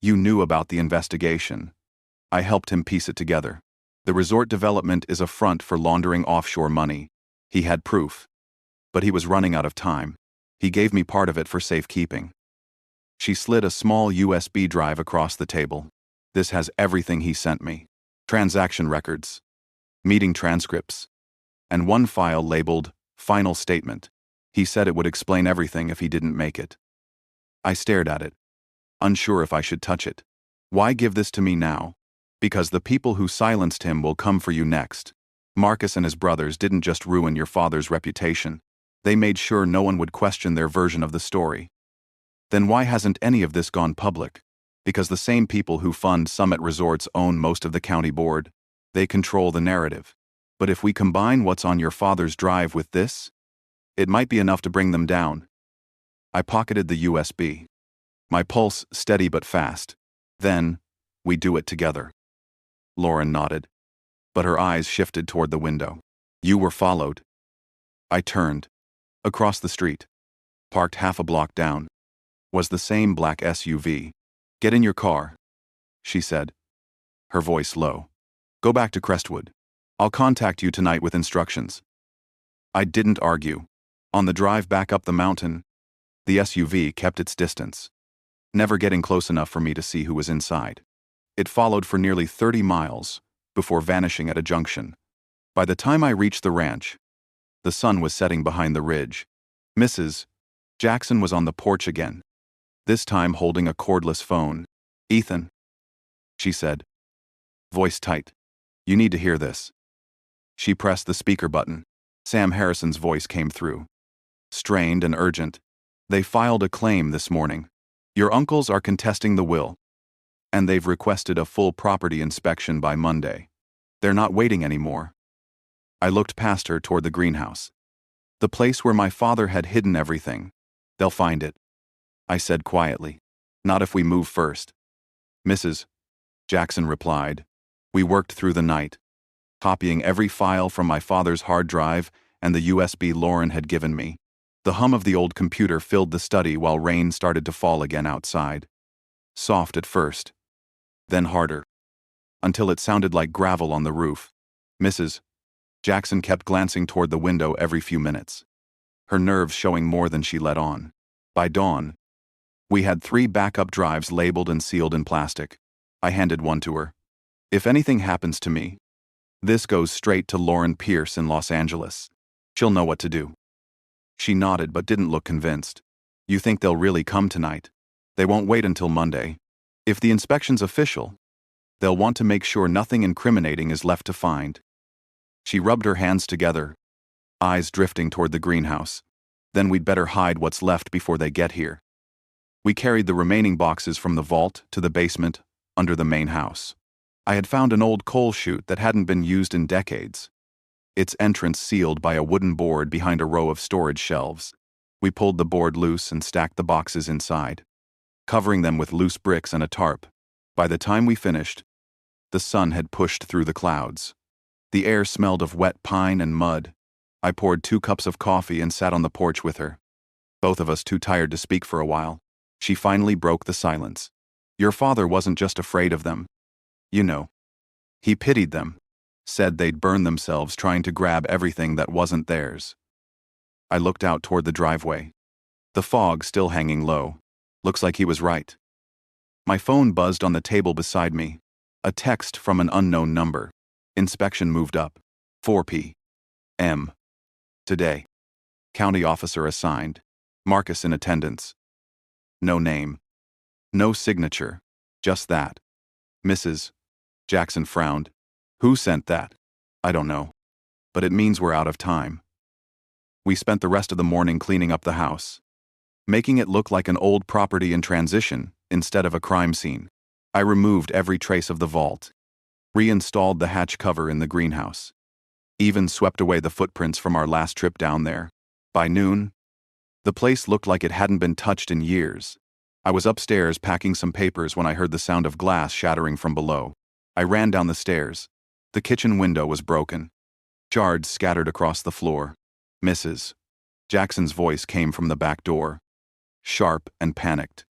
[SPEAKER 1] You knew about the investigation. I helped him piece it together. The resort development is a front for laundering offshore money. He had proof. But he was running out of time. He gave me part of it for safekeeping." She slid a small USB drive across the table. "This has everything he sent me. Transaction records, meeting transcripts, and one file labeled Final Statement. He said it would explain everything if he didn't make it." I stared at it, unsure if I should touch it. "Why give this to me now?" "Because the people who silenced him will come for you next. Marcus and his brothers didn't just ruin your father's reputation. They made sure no one would question their version of the story." "Then why hasn't any of this gone public?" "Because the same people who fund Summit Resorts own most of the county board. They control the narrative. But if we combine what's on your father's drive with this, it might be enough to bring them down." I pocketed the USB. My pulse steady but fast. "Then, we do it together." Lauren nodded, but her eyes shifted toward the window. "You were followed." I turned. Across the street, parked half a block down, was the same black SUV. "Get in your car," she said, her voice low. "Go back to Crestwood. I'll contact you tonight with instructions." I didn't argue. On the drive back up the mountain, the SUV kept its distance, never getting close enough for me to see who was inside. It followed for nearly 30 miles before vanishing at a junction. By the time I reached the ranch, the sun was setting behind the ridge. Mrs. Jackson was on the porch again, this time holding a cordless phone. "Ethan," she said, voice tight, "you need to hear this." She pressed the speaker button. Sam Harrison's voice came through, strained and urgent. "They filed a claim this morning. Your uncles are contesting the will, and they've requested a full property inspection by Monday. They're not waiting anymore. I looked past her toward the greenhouse. The place where my father had hidden everything. They'll find it, I said quietly. Not if we move first. Mrs. Jackson replied. We worked through the night, copying every file from my father's hard drive and the USB Lauren had given me. The hum of the old computer filled the study while rain started to fall again outside. Soft at first, then harder, until it sounded like gravel on the roof. Mrs. Jackson kept glancing toward the window every few minutes, her nerves showing more than she let on. By dawn, we had 3 backup drives labeled and sealed in plastic. I handed one to her. If anything happens to me, this goes straight to Lauren Pierce in Los Angeles. She'll know what to do. She nodded but didn't look convinced. You think they'll really come tonight? They won't wait until Monday. If the inspection's official, they'll want to make sure nothing incriminating is left to find. She rubbed her hands together, eyes drifting toward the greenhouse. Then we'd better hide what's left before they get here. We carried the remaining boxes from the vault to the basement under the main house. I had found an old coal chute that hadn't been used in decades, its entrance sealed by a wooden board behind a row of storage shelves. We pulled the board loose and stacked the boxes inside, covering them with loose bricks and a tarp. By the time we finished, the sun had pushed through the clouds. The air smelled of wet pine and mud. I poured 2 cups of coffee and sat on the porch with her, both of us too tired to speak for a while. She finally broke the silence. Your father wasn't just afraid of them. You know. He pitied them, said they'd burn themselves trying to grab everything that wasn't theirs. I looked out toward the driveway, the fog still hanging low. Looks like he was right. My phone buzzed on the table beside me, a text from an unknown number. Inspection moved up. 4 p.m. Today. County officer assigned. Marcus in attendance. No name. No signature. Just that. Mrs. Jackson frowned. Who sent that? I don't know. But it means we're out of time. We spent the rest of the morning cleaning up the house, making it look like an old property in transition instead of a crime scene. I removed every trace of the vault, reinstalled the hatch cover in the greenhouse, even swept away the footprints from our last trip down there. By noon, the place looked like it hadn't been touched in years. I was upstairs packing some papers when I heard the sound of glass shattering from below. I ran down the stairs. The kitchen window was broken, shards scattered across the floor. Mrs. Jackson's voice came from the back door, sharp and panicked.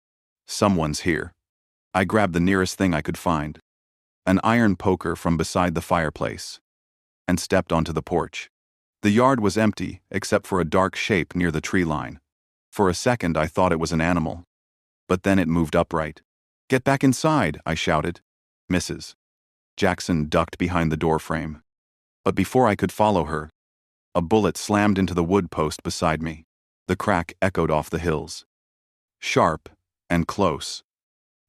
[SPEAKER 1] Someone's here. I grabbed the nearest thing I could find, an iron poker from beside the fireplace, and stepped onto the porch. The yard was empty except for a dark shape near the tree line. For a second I thought it was an animal, but then it moved upright. Get back inside, I shouted. Mrs. Jackson ducked behind the doorframe. But before I could follow her, a bullet slammed into the wood post beside me. The crack echoed off the hills. Sharp and close.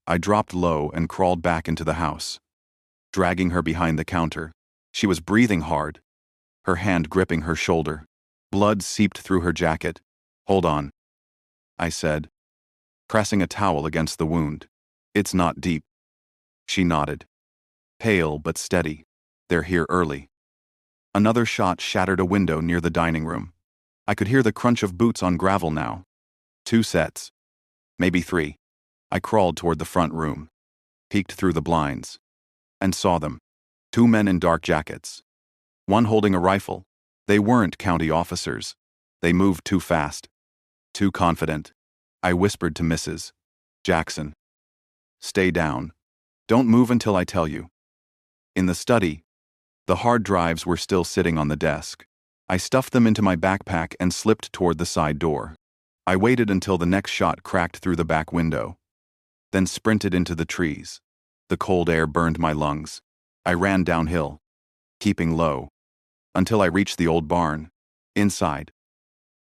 [SPEAKER 1] I dropped low and crawled back into the house, dragging her behind the counter. She was breathing hard, her hand gripping her shoulder. Blood seeped through her jacket. Hold on, I said, pressing a towel against the wound. It's not deep. She nodded. Pale but steady. They're here early. Another shot shattered a window near the dining room. I could hear the crunch of boots on gravel now. 2 sets. Maybe 3. I crawled toward the front room, peeked through the blinds, and saw them. 2 men in dark jackets. One holding a rifle. They weren't county officers. They moved too fast. Too confident. I whispered to Mrs. Jackson. Stay down. Don't move until I tell you. In the study, the hard drives were still sitting on the desk. I stuffed them into my backpack and slipped toward the side door. I waited until the next shot cracked through the back window, then sprinted into the trees. The cold air burned my lungs. I ran downhill, keeping low, until I reached the old barn. Inside,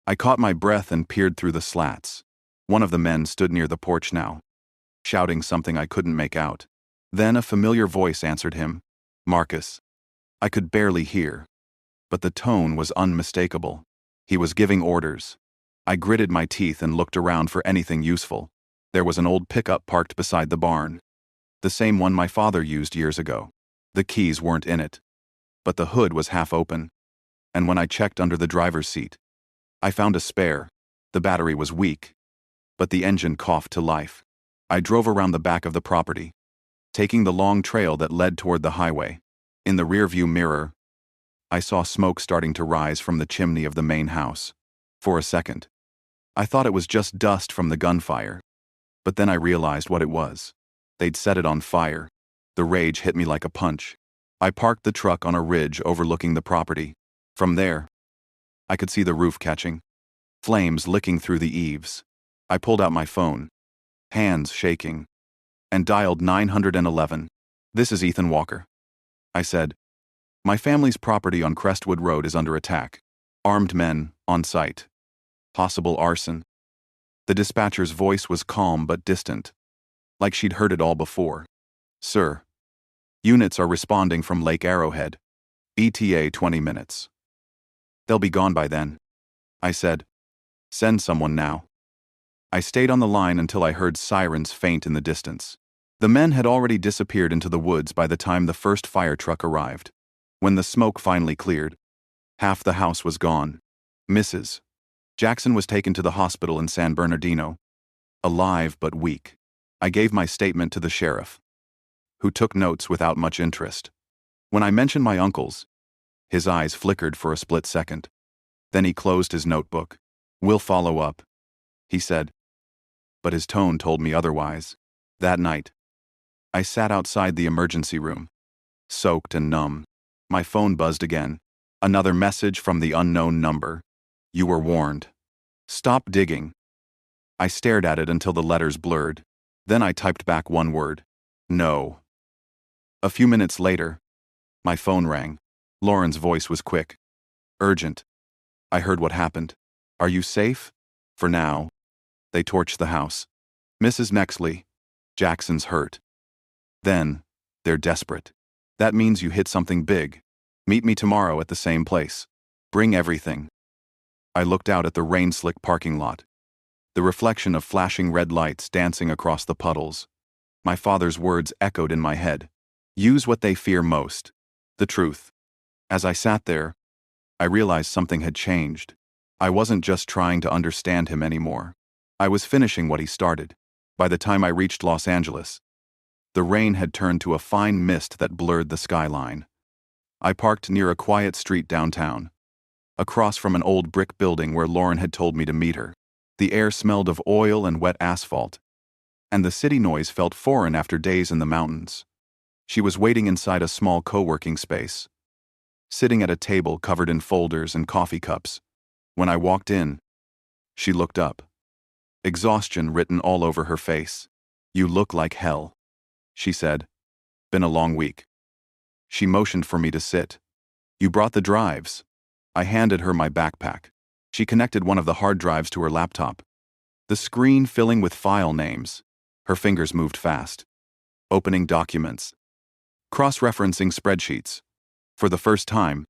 [SPEAKER 1] I caught my breath and peered through the slats. One of the men stood near the porch now, shouting something I couldn't make out. Then a familiar voice answered him. Marcus. I could barely hear, but the tone was unmistakable. He was giving orders. I gritted my teeth and looked around for anything useful. There was an old pickup parked beside the barn. The same one my father used years ago. The keys weren't in it, but the hood was half open, and when I checked under the driver's seat, I found a spare. The battery was weak, but the engine coughed to life. I drove around the back of the property, taking the long trail that led toward the highway. In the rearview mirror, I saw smoke starting to rise from the chimney of the main house. For a second, I thought it was just dust from the gunfire, but then I realized what it was. They'd set it on fire. The rage hit me like a punch. I parked the truck on a ridge overlooking the property. From there, I could see the roof catching, flames licking through the eaves. I pulled out my phone, hands shaking, and dialed 911. "This is Ethan Walker," I said. "My family's property on Crestwood Road is under attack. Armed men, on site. Possible arson." The dispatcher's voice was calm but distant, like she'd heard it all before. "Sir, units are responding from Lake Arrowhead. ETA 20 minutes. They'll be gone by then," I said. "Send someone now." I stayed on the line until I heard sirens faint in the distance. The men had already disappeared into the woods by the time the first fire truck arrived. When the smoke finally cleared, half the house was gone. Mrs. Jackson was taken to the hospital in San Bernardino, alive but weak. I gave my statement to the sheriff, who took notes without much interest. When I mentioned my uncles, his eyes flickered for a split second. Then he closed his notebook. "We'll follow up," he said. But his tone told me otherwise. That night, I sat outside the emergency room, soaked and numb. My phone buzzed again. Another message from the unknown number. "You were warned. Stop digging." I stared at it until the letters blurred. Then I typed back one word. "No." A few minutes later, my phone rang. Lauren's voice was quick. "Urgent. I heard what happened. Are you safe?" "For now." They torched the house. "Mrs. Nexley, Jackson's hurt." "Then, they're desperate. That means you hit something big. Meet me tomorrow at the same place. Bring everything." I looked out at the rain-slick parking lot, the reflection of flashing red lights dancing across the puddles. My father's words echoed in my head. Use what they fear most. The truth. As I sat there, I realized something had changed. I wasn't just trying to understand him anymore. I was finishing what he started. By the time I reached Los Angeles, the rain had turned to a fine mist that blurred the skyline. I parked near a quiet street downtown, across from an old brick building where Lauren had told me to meet her. The air smelled of oil and wet asphalt, and the city noise felt foreign after days in the mountains. She was waiting inside a small co-working space, sitting at a table covered in folders and coffee cups. When I walked in, she looked up, exhaustion written all over her face. "You look like hell," she said. "Been a long week." She motioned for me to sit. "You brought the drives." I handed her my backpack. She connected one of the hard drives to her laptop, the screen filling with file names. Her fingers moved fast, opening documents, cross-referencing spreadsheets. For the first time,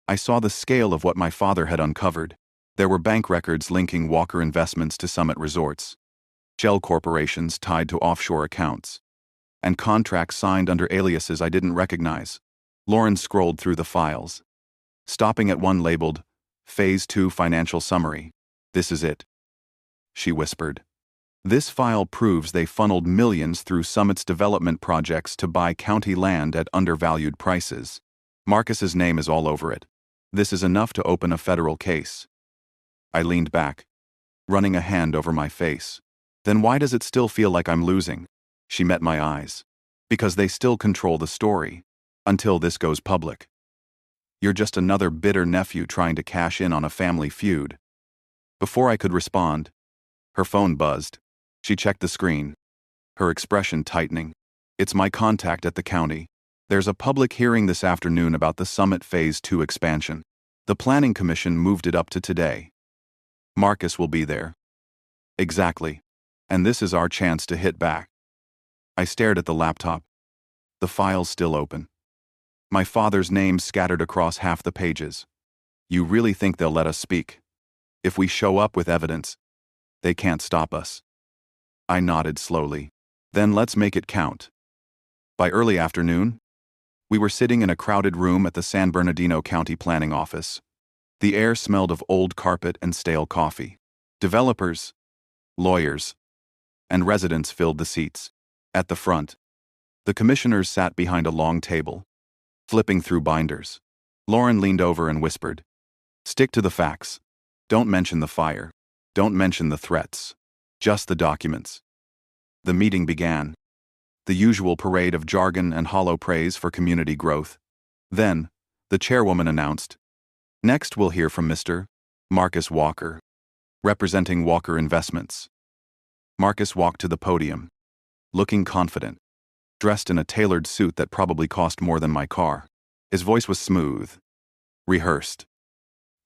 [SPEAKER 1] I saw the scale of what my father had uncovered. There were bank records linking Walker Investments to Summit Resorts, shell corporations tied to offshore accounts, and contracts signed under aliases I didn't recognize. Lauren scrolled through the files, stopping at one labeled, Phase 2 Financial Summary. "This is it," she whispered. "This file proves they funneled millions through Summit's development projects to buy county land at undervalued prices. Marcus's name is all over it. This is enough to open a federal case." I leaned back, running a hand over my face. "Then why does it still feel like I'm losing?" She met my eyes. "Because they still control the story. Until this goes public. You're just another bitter nephew trying to cash in on a family feud." Before I could respond, her phone buzzed. She checked the screen, her expression tightening. "It's my contact at the county. There's a public hearing this afternoon about the Summit Phase 2 expansion. The Planning Commission moved it up to today. Marcus will be there." "Exactly. And this is our chance to hit back." I stared at the laptop, the files still open. My father's name scattered across half the pages. "You really think they'll let us speak? If we show up with evidence, they can't stop us." I nodded slowly. Then let's make it count. By early afternoon, we were sitting in a crowded room at the San Bernardino County Planning Office. The air smelled of old carpet and stale coffee. Developers, lawyers, and residents filled the seats. At the front, the commissioners sat behind a long table, flipping through binders. Lauren leaned over and whispered, "Stick to the facts. Don't mention the fire. Don't mention the threats. Just the documents." The meeting began. The usual parade of jargon and hollow praise for community growth. Then, the chairwoman announced, "Next we'll hear from Mr. Marcus Walker, representing Walker Investments." Marcus walked to the podium, looking confident, dressed in a tailored suit that probably cost more than my car. His voice was smooth, rehearsed.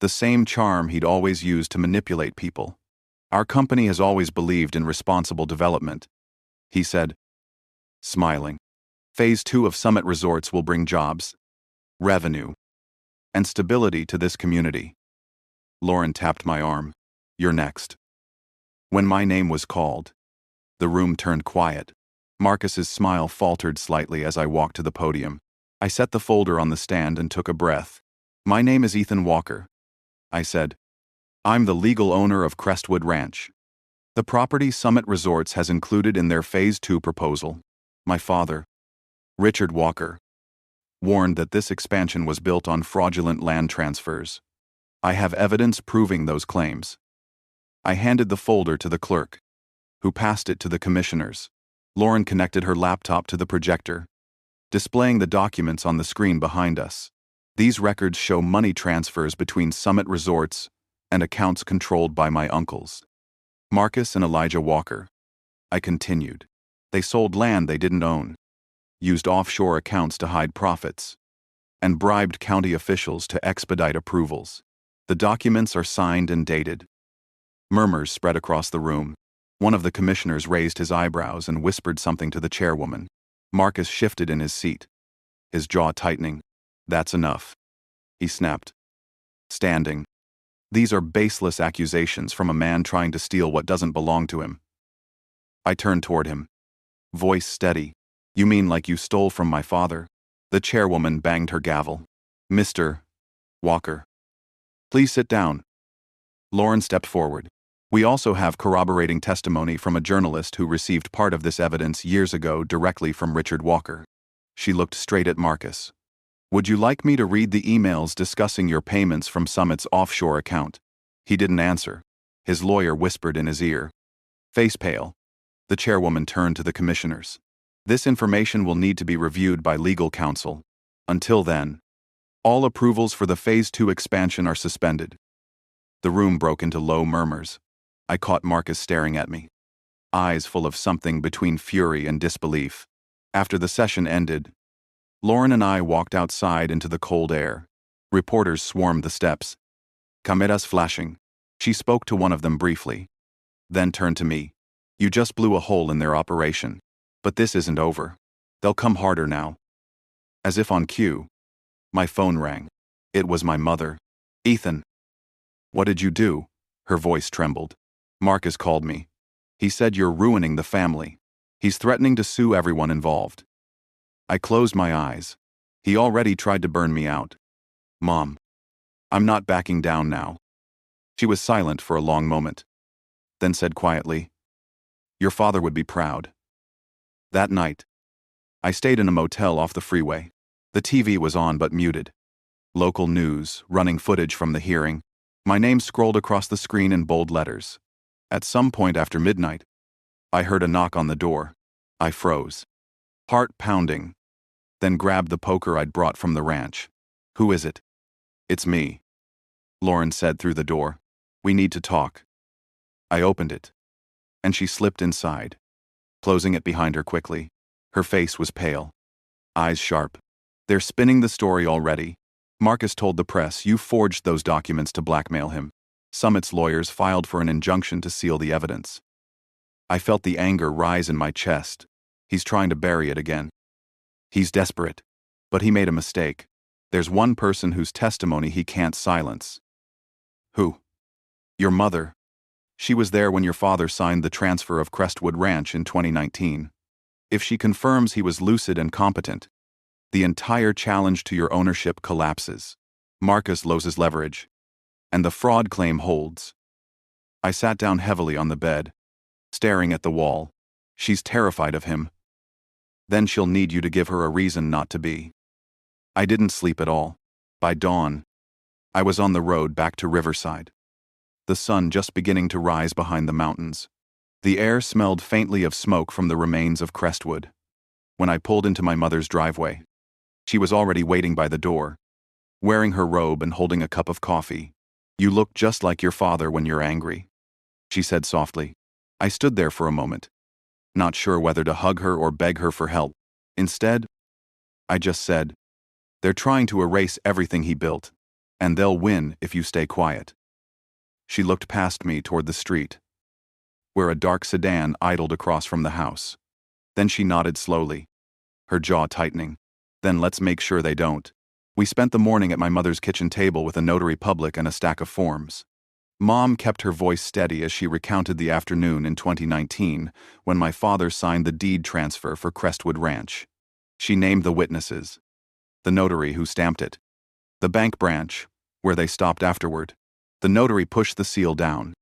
[SPEAKER 1] The same charm he'd always used to manipulate people. "Our company has always believed in responsible development," he said, smiling. "Phase 2 of Summit Resorts will bring jobs, revenue, and stability to this community." Lauren tapped my arm. "You're next." When my name was called, the room turned quiet. Marcus's smile faltered slightly as I walked to the podium. I set the folder on the stand and took a breath. "My name is Ethan Walker," I said. "I'm the legal owner of Crestwood Ranch. The property Summit Resorts has included in their Phase 2 proposal. My father, Richard Walker, warned that this expansion was built on fraudulent land transfers. I have evidence proving those claims." I handed the folder to the clerk, who passed it to the commissioners. Lauren connected her laptop to the projector, displaying the documents on the screen behind us. These records show money transfers between Summit Resorts and accounts controlled by my uncles, Marcus and Elijah Walker. I continued. They sold land they didn't own, used offshore accounts to hide profits, and bribed county officials to expedite approvals. The documents are signed and dated. Murmurs spread across the room. One of the commissioners raised his eyebrows and whispered something to the chairwoman. Marcus shifted in his seat, his jaw tightening. "That's enough," he snapped, standing. "These are baseless accusations from a man trying to steal what doesn't belong to him." I turned toward him, voice steady. "You mean like you stole from my father?" The chairwoman banged her gavel. "Mr. Walker, please sit down." Lauren stepped forward. "We also have corroborating testimony from a journalist who received part of this evidence years ago directly from Richard Walker." She looked straight at Marcus. "Would you like me to read the emails discussing your payments from Summit's offshore account?" He didn't answer. His lawyer whispered in his ear. Face pale, the chairwoman turned to the commissioners. "This information will need to be reviewed by legal counsel. Until then, all approvals for the Phase 2 expansion are suspended." The room broke into low murmurs. I caught Marcus staring at me, eyes full of something between fury and disbelief. After the session ended, Lauren and I walked outside into the cold air. Reporters swarmed the steps, cameras flashing. She spoke to one of them briefly, then turned to me. "You just blew a hole in their operation. But this isn't over. They'll come harder now." As if on cue, my phone rang. It was my mother. "Ethan." "What did you do?" Her voice trembled. "Marcus called me. He said you're ruining the family. He's threatening to sue everyone involved." I closed my eyes. He already tried to burn me out. "Mom, I'm not backing down now." She was silent for a long moment, then said quietly, "Your father would be proud." That night, I stayed in a motel off the freeway. The TV was on but muted. Local news, running footage from the hearing. My name scrolled across the screen in bold letters. At some point after midnight, I heard a knock on the door. I froze, heart pounding, then grabbed the poker I'd brought from the ranch. "Who is it?" "It's me," Lauren said through the door. "We need to talk." I opened it, and she slipped inside, closing it behind her quickly. Her face was pale, eyes sharp. "They're spinning the story already. Marcus told the press you forged those documents to blackmail him. Summit's lawyers filed for an injunction to seal the evidence." I felt the anger rise in my chest. He's trying to bury it again. He's desperate, but he made a mistake. There's one person whose testimony he can't silence. "Who?" "Your mother." She was there when your father signed the transfer of Crestwood Ranch in 2019. If she confirms he was lucid and competent, the entire challenge to your ownership collapses. Marcus loses leverage, and the fraud claim holds. I sat down heavily on the bed, staring at the wall. She's terrified of him. Then she'll need you to give her a reason not to be. I didn't sleep at all. By dawn, I was on the road back to Riverside. The sun just beginning to rise behind the mountains. The air smelled faintly of smoke from the remains of Crestwood. When I pulled into my mother's driveway, she was already waiting by the door, wearing her robe and holding a cup of coffee. "You look just like your father when you're angry," she said softly. I stood there for a moment, not sure whether to hug her or beg her for help. Instead, I just said, "They're trying to erase everything he built, and they'll win if you stay quiet." She looked past me toward the street, where a dark sedan idled across from the house. Then she nodded slowly, her jaw tightening. "Then let's make sure they don't." We spent the morning at my mother's kitchen table with a notary public and a stack of forms. Mom kept her voice steady as she recounted the afternoon in 2019 when my father signed the deed transfer for Crestwood Ranch. She named the witnesses, the notary who stamped it, the bank branch, where they stopped afterward. The notary pushed the seal down,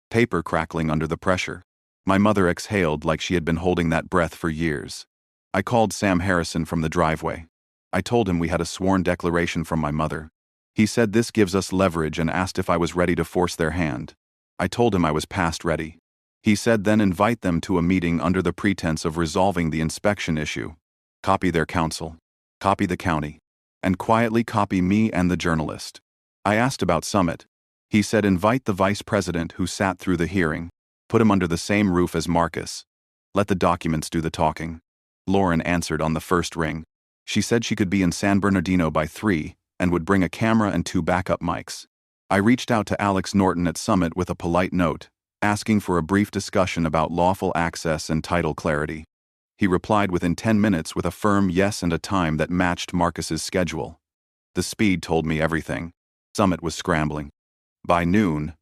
[SPEAKER 1] paper crackling under the pressure. My mother exhaled like she had been holding that breath for years. I called Sam Harrison from the driveway. I told him we had a sworn declaration from my mother. He said this gives us leverage and asked if I was ready to force their hand. I told him I was past ready. He said then invite them to a meeting under the pretense of resolving the inspection issue. Copy their counsel, copy the county, and quietly copy me and the journalist. I asked about Summit. He said invite the vice president who sat through the hearing, put him under the same roof as Marcus. Let the documents do the talking. Lauren answered on the first ring. She said she could be in San Bernardino by 3 and would bring a camera and 2 backup mics. I reached out to Alex Norton at Summit with a polite note, asking for a brief discussion about lawful access and title clarity. He replied within 10 minutes with a firm yes and a time that matched Marcus's schedule. The speed told me everything. Summit was scrambling. By noon,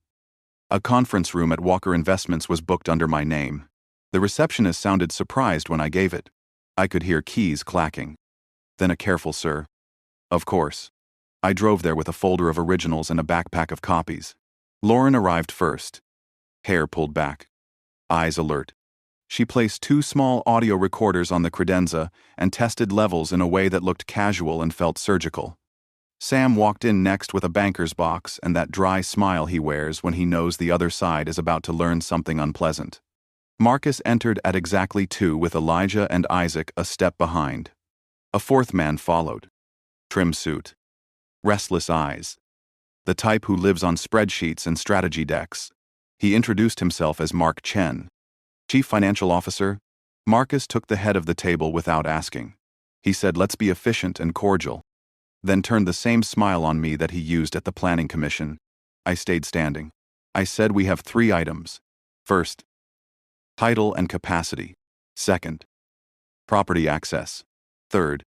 [SPEAKER 1] a conference room at Walker Investments was booked under my name. The receptionist sounded surprised when I gave it. I could hear keys clacking. Then a careful "sir." Of course. I drove there with a folder of originals and a backpack of copies. Lauren arrived first. Hair pulled back, eyes alert. She placed 2 small audio recorders on the credenza and tested levels in a way that looked casual and felt surgical. Sam walked in next with a banker's box and that dry smile he wears when he knows the other side is about to learn something unpleasant. Marcus entered at exactly 2 with Elijah and Isaac a step behind. A 4th man followed. Trim suit, restless eyes, the type who lives on spreadsheets and strategy decks. He introduced himself as Mark Chen, Chief Financial Officer. Marcus took the head of the table without asking. He said, "Let's be efficient and cordial," then turned the same smile on me that he used at the Planning Commission. I stayed standing. I said, "We have 3 items. First, title and capacity. Second, property access. Third,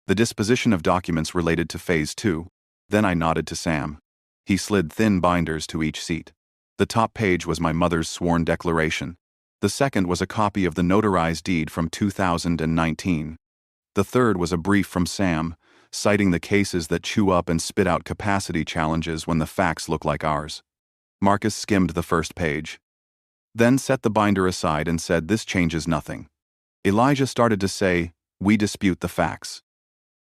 [SPEAKER 1] the disposition of documents related to Phase 2. Then I nodded to Sam. He slid thin binders to each seat. The top page was my mother's sworn declaration. The second was a copy of the notarized deed from 2019. The third was a brief from Sam, citing the cases that chew up and spit out capacity challenges when the facts look like ours. Marcus skimmed the first page, then set the binder aside and said, "This changes nothing." Elijah started to say, "We dispute the facts."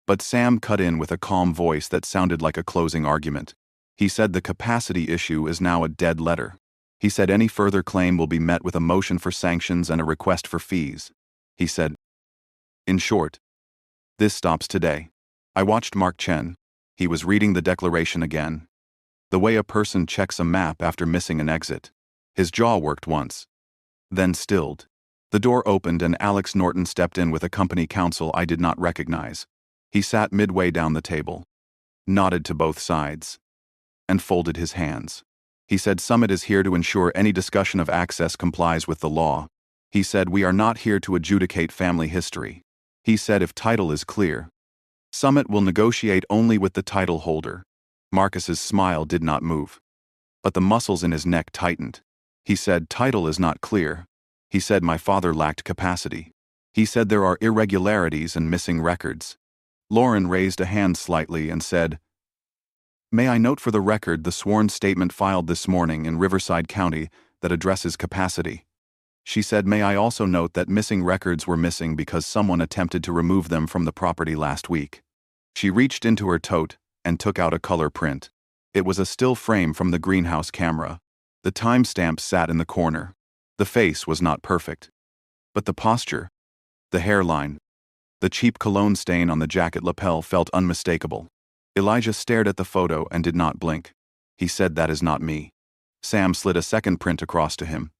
[SPEAKER 1] But Sam cut in with a calm voice that sounded like a closing argument. He said the capacity issue is now a dead letter. He said any further claim will be met with a motion for sanctions and a request for fees. He said, in short, this stops today. I watched Mark Chen. He was reading the declaration again. The way a person checks a map after missing an exit. His jaw worked once, then stilled. The door opened and Alex Norton stepped in with a company counsel I did not recognize. He sat midway down the table, nodded to both sides, and folded his hands. He said, "Summit is here to ensure any discussion of access complies with the law." He said, "We are not here to adjudicate family history." He said, "If title is clear, Summit will negotiate only with the title holder." Marcus's smile did not move, but the muscles in his neck tightened. He said, title is not clear. He said my father lacked capacity. He said there are irregularities and missing records. Lauren raised a hand slightly and said, "May I note for the record the sworn statement filed this morning in Riverside County that addresses capacity." She said, "May I also note that missing records were missing because someone attempted to remove them from the property last week." She reached into her tote and took out a color print. It was a still frame from the greenhouse camera. The timestamp sat in the corner. The face was not perfect. But the posture, the hairline, the cheap cologne stain on the jacket lapel felt unmistakable. Elijah stared at the photo and did not blink. He said, "That is not me." Sam slid a second print across to him.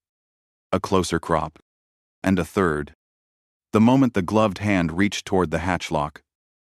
[SPEAKER 1] A closer crop. And a third. The moment the gloved hand reached toward the hatch lock,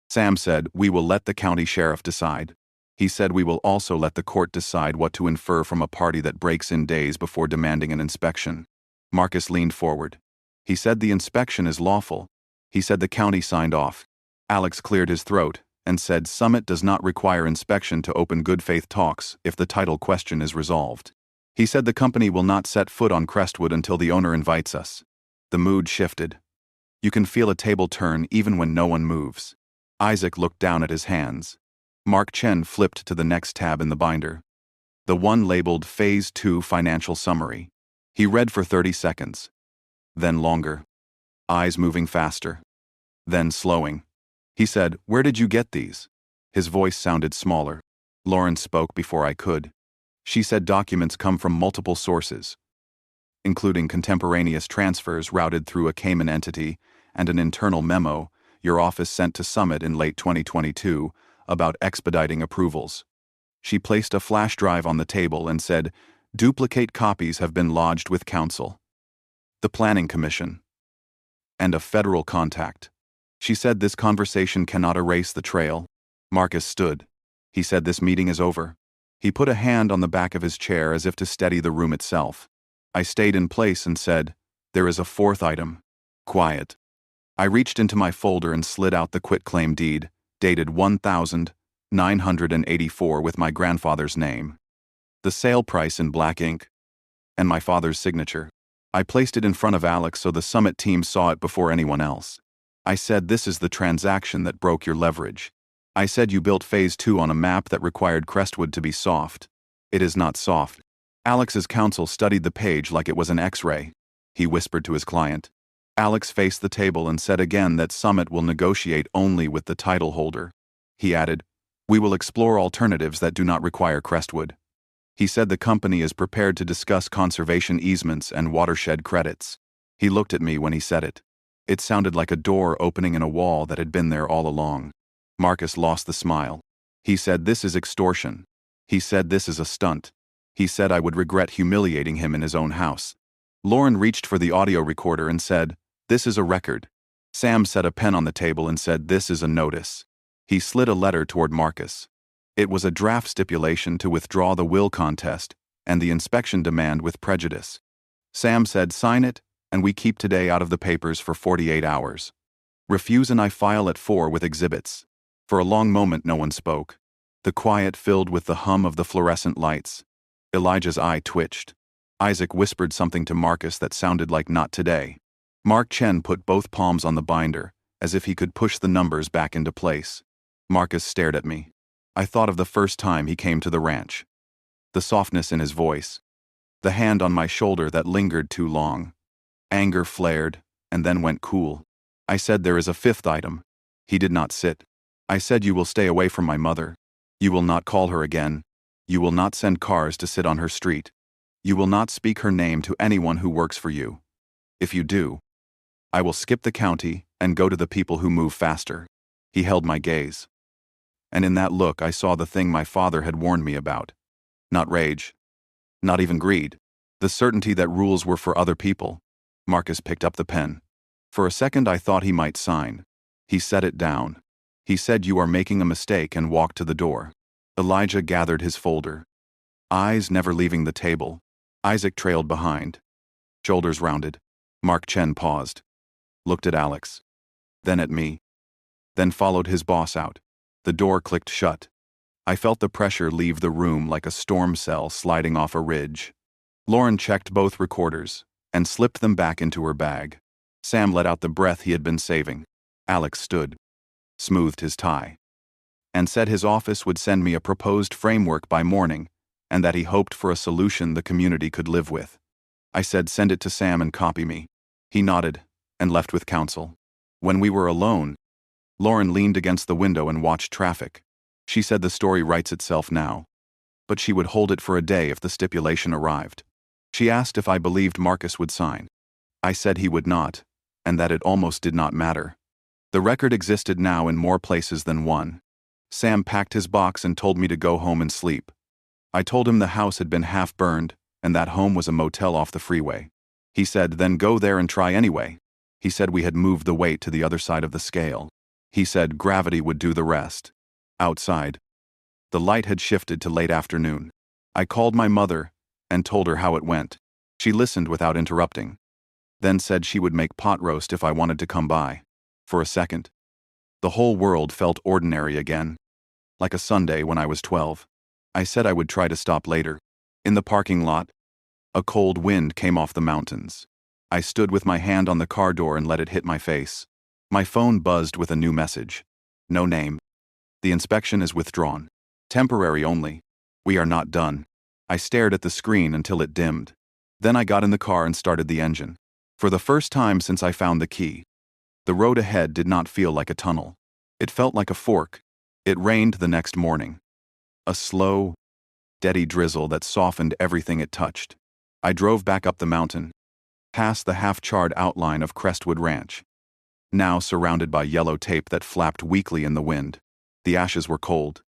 [SPEAKER 1] Sam said, "We will let the county sheriff decide." He said, "We will also let the court decide what to infer from a party that breaks in days before demanding an inspection." Marcus leaned forward. He said, "The inspection is lawful." He said the county signed off. Alex cleared his throat and said, "Summit does not require inspection to open good faith talks if the title question is resolved." He said the company will not set foot on Crestwood until the owner invites us. The mood shifted. You can feel a table turn even when no one moves. Isaac looked down at his hands. Mark Chen flipped to the next tab in the binder. The one labeled Phase 2 Financial Summary. He read for 30 seconds. Then longer. Eyes moving faster. Then slowing. He said, "Where did you get these?" His voice sounded smaller. Lauren spoke before I could. She said documents come from multiple sources, including contemporaneous transfers routed through a Cayman entity and an internal memo your office sent to Summit in late 2022 about expediting approvals. She placed a flash drive on the table and said, "Duplicate copies have been lodged with counsel, the Planning Commission, and a federal contact." She said this conversation cannot erase the trail. Marcus stood. He said, "This meeting is over." He put a hand on the back of his chair as if to steady the room itself. I stayed in place and said, "There is a fourth item." Quiet. I reached into my folder and slid out the quitclaim deed, dated 1984 with my grandfather's name, the sale price in black ink, and my father's signature. I placed it in front of Alex so the Summit team saw it before anyone else. I said, "This is the transaction that broke your leverage." I said, "You built Phase 2 on a map that required Crestwood to be soft. It is not soft." Alex's counsel studied the page like it was an X-ray. He whispered to his client. Alex faced the table and said again that Summit will negotiate only with the title holder. He added, "We will explore alternatives that do not require Crestwood." He said the company is prepared to discuss conservation easements and watershed credits. He looked at me when he said it. It sounded like a door opening in a wall that had been there all along. Marcus lost the smile. He said, "This is extortion." He said, "This is a stunt." He said I would regret humiliating him in his own house. Lauren reached for the audio recorder and said, "This is a record." Sam set a pen on the table and said, "This is a notice." He slid a letter toward Marcus. It was a draft stipulation to withdraw the will contest and the inspection demand with prejudice. Sam said, "Sign it, and we keep today out of the papers for 48 hours. Refuse and I file at 4 with exhibits." For a long moment no one spoke. The quiet filled with the hum of the fluorescent lights. Elijah's eye twitched. Isaac whispered something to Marcus that sounded like "not today." Mark Chen put both palms on the binder, as if he could push the numbers back into place. Marcus stared at me. I thought of the first time he came to the ranch. The softness in his voice. The hand on my shoulder that lingered too long. Anger flared, and then went cool. I said, "There is a fifth item." He did not sit. I said, "You will stay away from my mother. You will not call her again. You will not send cars to sit on her street. You will not speak her name to anyone who works for you. If you do, I will skip the county and go to the people who move faster." He held my gaze. And in that look I saw the thing my father had warned me about. Not rage. Not even greed. The certainty that rules were for other people. Marcus picked up the pen. For a second I thought he might sign. He set it down. He said, "You are making a mistake," and walked to the door. Elijah gathered his folder. Eyes never leaving the table. Isaac trailed behind. Shoulders rounded. Mark Chen paused. Looked at Alex. Then at me. Then followed his boss out. The door clicked shut. I felt the pressure leave the room like a storm cell sliding off a ridge. Lauren checked both recorders and slipped them back into her bag. Sam let out the breath he had been saving. Alex stood, smoothed his tie, and said his office would send me a proposed framework by morning and that he hoped for a solution the community could live with. I said send it to Sam and copy me. He nodded and left with counsel. When we were alone, Lauren leaned against the window and watched traffic. She said the story writes itself now, but she would hold it for a day if the stipulation arrived. She asked if I believed Marcus would sign. I said he would not, and that it almost did not matter. The record existed now in more places than one. Sam packed his box and told me to go home and sleep. I told him the house had been half burned and that home was a motel off the freeway. He said, then go there and try anyway. He said we had moved the weight to the other side of the scale. He said gravity would do the rest. Outside, the light had shifted to late afternoon. I called my mother and told her how it went. She listened without interrupting, then said she would make pot roast if I wanted to come by. For a second, the whole world felt ordinary again, like a Sunday when I was 12. I said I would try to stop later. In the parking lot, a cold wind came off the mountains. I stood with my hand on the car door and let it hit my face. My phone buzzed with a new message. No name. The inspection is withdrawn. Temporary only. We are not done. I stared at the screen until it dimmed. Then I got in the car and started the engine. For the first time since I found the key, the road ahead did not feel like a tunnel. It felt like a fork. It rained the next morning. A slow, steady drizzle that softened everything it touched. I drove back up the mountain, past the half-charred outline of Crestwood Ranch, now surrounded by yellow tape that flapped weakly in the wind. The ashes were cold,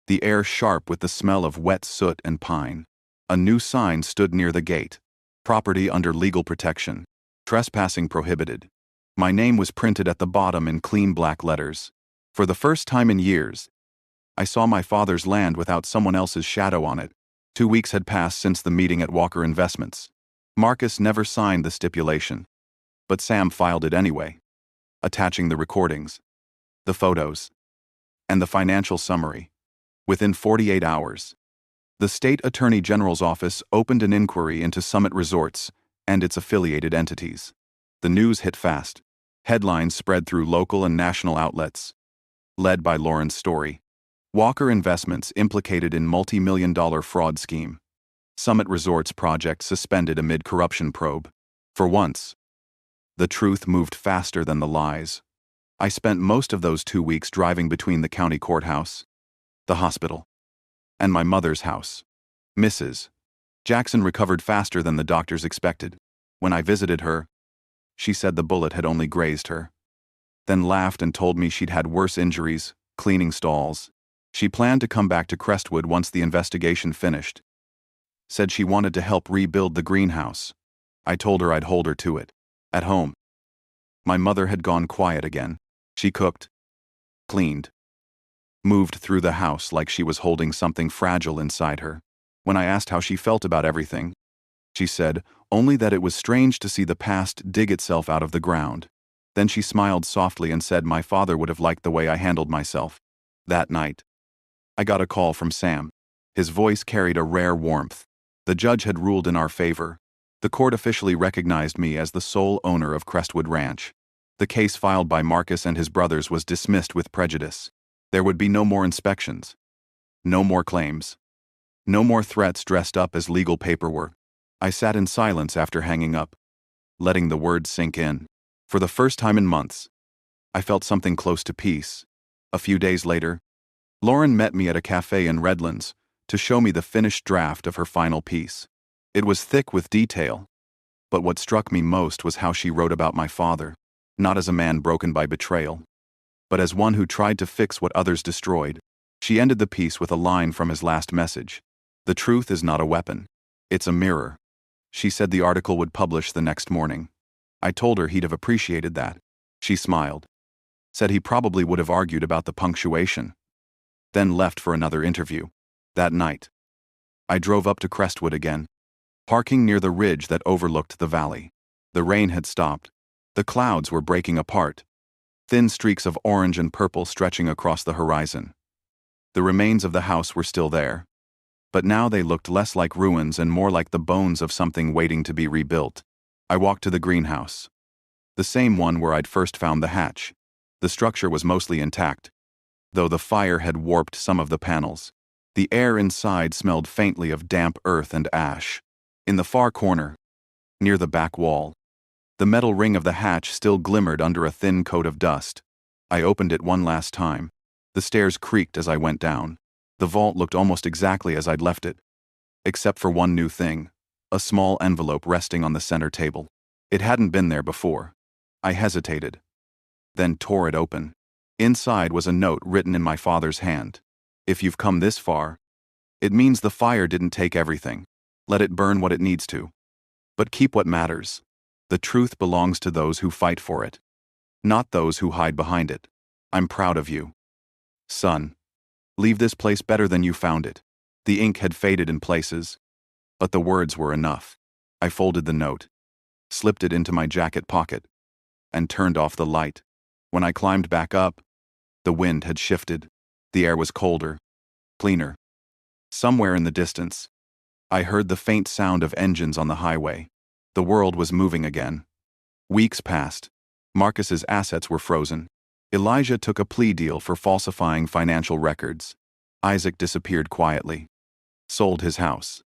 [SPEAKER 1] the air sharp with the smell of wet soot and pine. A new sign stood near the gate. Property under legal protection. Trespassing prohibited. My name was printed at the bottom in clean black letters. For the first time in years, I saw my father's land without someone else's shadow on it. 2 weeks had passed since the meeting at Walker Investments. Marcus never signed the stipulation, but Sam filed it anyway, attaching the recordings, the photos, and the financial summary. Within 48 hours, the State Attorney General's office opened an inquiry into Summit Resorts and its affiliated entities. The news hit fast. Headlines spread through local and national outlets, led by Lauren's story. Walker Investments implicated in multi-million-dollar fraud scheme. Summit Resorts project suspended amid corruption probe. For once, the truth moved faster than the lies. I spent most of those 2 weeks driving between the county courthouse, the hospital, and my mother's house. Mrs. Jackson recovered faster than the doctors expected. When I visited her, she said the bullet had only grazed her, then laughed and told me she'd had worse injuries, cleaning stalls. She planned to come back to Crestwood once the investigation finished. Said she wanted to help rebuild the greenhouse. I told her I'd hold her to it. At home, my mother had gone quiet again. She cooked, cleaned, moved through the house like she was holding something fragile inside her. When I asked how she felt about everything, she said only that it was strange to see the past dig itself out of the ground. Then she smiled softly and said my father would have liked the way I handled myself. That night, I got a call from Sam. His voice carried a rare warmth. The judge had ruled in our favor. The court officially recognized me as the sole owner of Crestwood Ranch. The case filed by Marcus and his brothers was dismissed with prejudice. There would be no more inspections, no more claims, no more threats dressed up as legal paperwork. I sat in silence after hanging up, letting the words sink in. For the first time in months, I felt something close to peace. A few days later, Lauren met me at a cafe in Redlands to show me the finished draft of her final piece. It was thick with detail, but what struck me most was how she wrote about my father, not as a man broken by betrayal, but as one who tried to fix what others destroyed. She ended the piece with a line from his last message. The truth is not a weapon. It's a mirror. She said the article would publish the next morning. I told her he'd have appreciated that. She smiled, said he probably would have argued about the punctuation, then left for another interview. That night, I drove up to Crestwood again, parking near the ridge that overlooked the valley. The rain had stopped. The clouds were breaking apart, thin streaks of orange and purple stretching across the horizon. The remains of the house were still there, but now they looked less like ruins and more like the bones of something waiting to be rebuilt. I walked to the greenhouse. The same one where I'd first found the hatch. The structure was mostly intact, though the fire had warped some of the panels. The air inside smelled faintly of damp earth and ash. In the far corner, near the back wall, the metal ring of the hatch still glimmered under a thin coat of dust. I opened it one last time. The stairs creaked as I went down. The vault looked almost exactly as I'd left it, except for one new thing, a small envelope resting on the center table. It hadn't been there before. I hesitated, then tore it open. Inside was a note written in my father's hand. If you've come this far, it means the fire didn't take everything. Let it burn what it needs to. But keep what matters. The truth belongs to those who fight for it, not those who hide behind it. I'm proud of you. Son, leave this place better than you found it. The ink had faded in places, but the words were enough. I folded the note, slipped it into my jacket pocket, and turned off the light. When I climbed back up, the wind had shifted. The air was colder, cleaner. Somewhere in the distance, I heard the faint sound of engines on the highway. The world was moving again. Weeks passed. Marcus's assets were frozen. Elijah took a plea deal for falsifying financial records. Isaac disappeared quietly, sold his house,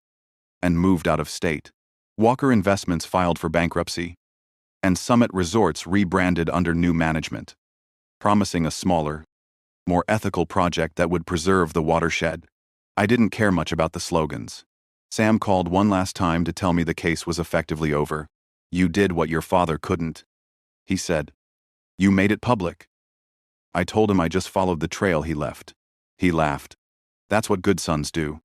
[SPEAKER 1] and moved out of state. Walker Investments filed for bankruptcy, and Summit Resorts rebranded under new management, promising a smaller, more ethical project that would preserve the watershed. I didn't care much about the slogans. Sam called one last time to tell me the case was effectively over. You did what your father couldn't, he said. You made it public. I told him I just followed the trail he left. He laughed. That's what good sons do.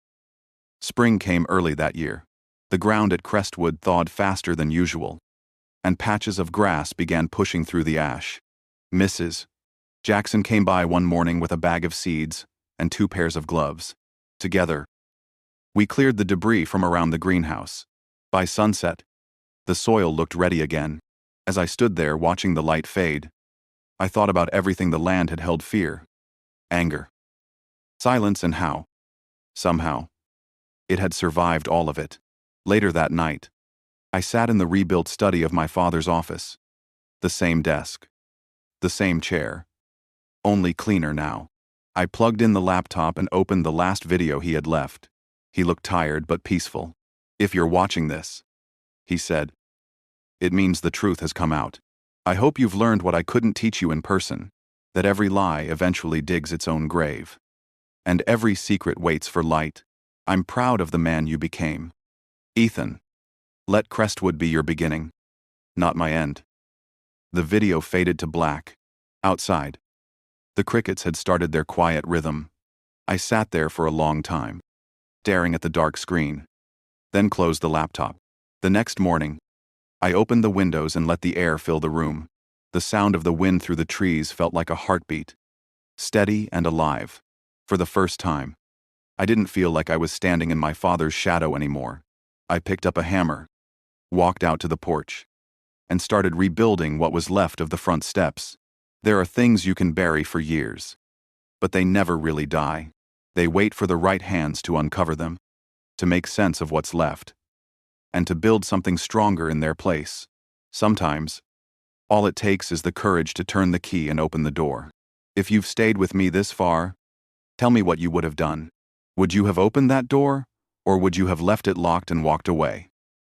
[SPEAKER 1] Spring came early that year. The ground at Crestwood thawed faster than usual, and patches of grass began pushing through the ash. Mrs. Jackson came by one morning with a bag of seeds and 2 pairs of gloves. Together, we cleared the debris from around the greenhouse. By sunset, the soil looked ready again. As I stood there watching the light fade, I thought about everything the land had held: fear, anger, silence, and how, somehow, it had survived all of it. Later that night, I sat in the rebuilt study of my father's office. The same desk, the same chair, only cleaner now. I plugged in the laptop and opened the last video he had left. He looked tired but peaceful. If you're watching this, he said, it means the truth has come out. I hope you've learned what I couldn't teach you in person, that every lie eventually digs its own grave, and every secret waits for light. I'm proud of the man you became. Ethan, let Crestwood be your beginning, not my end. The video faded to black. Outside, the crickets had started their quiet rhythm. I sat there for a long time, staring at the dark screen, then closed the laptop. The next morning, I opened the windows and let the air fill the room. The sound of the wind through the trees felt like a heartbeat, steady and alive. For the first time, I didn't feel like I was standing in my father's shadow anymore. I picked up a hammer, walked out to the porch, and started rebuilding what was left of the front steps. There are things you can bury for years, but they never really die. They wait for the right hands to uncover them, to make sense of what's left, and to build something stronger in their place. Sometimes, all it takes is the courage to turn the key and open the door. If you've stayed with me this far, tell me what you would have done. Would you have opened that door, or would you have left it locked and walked away?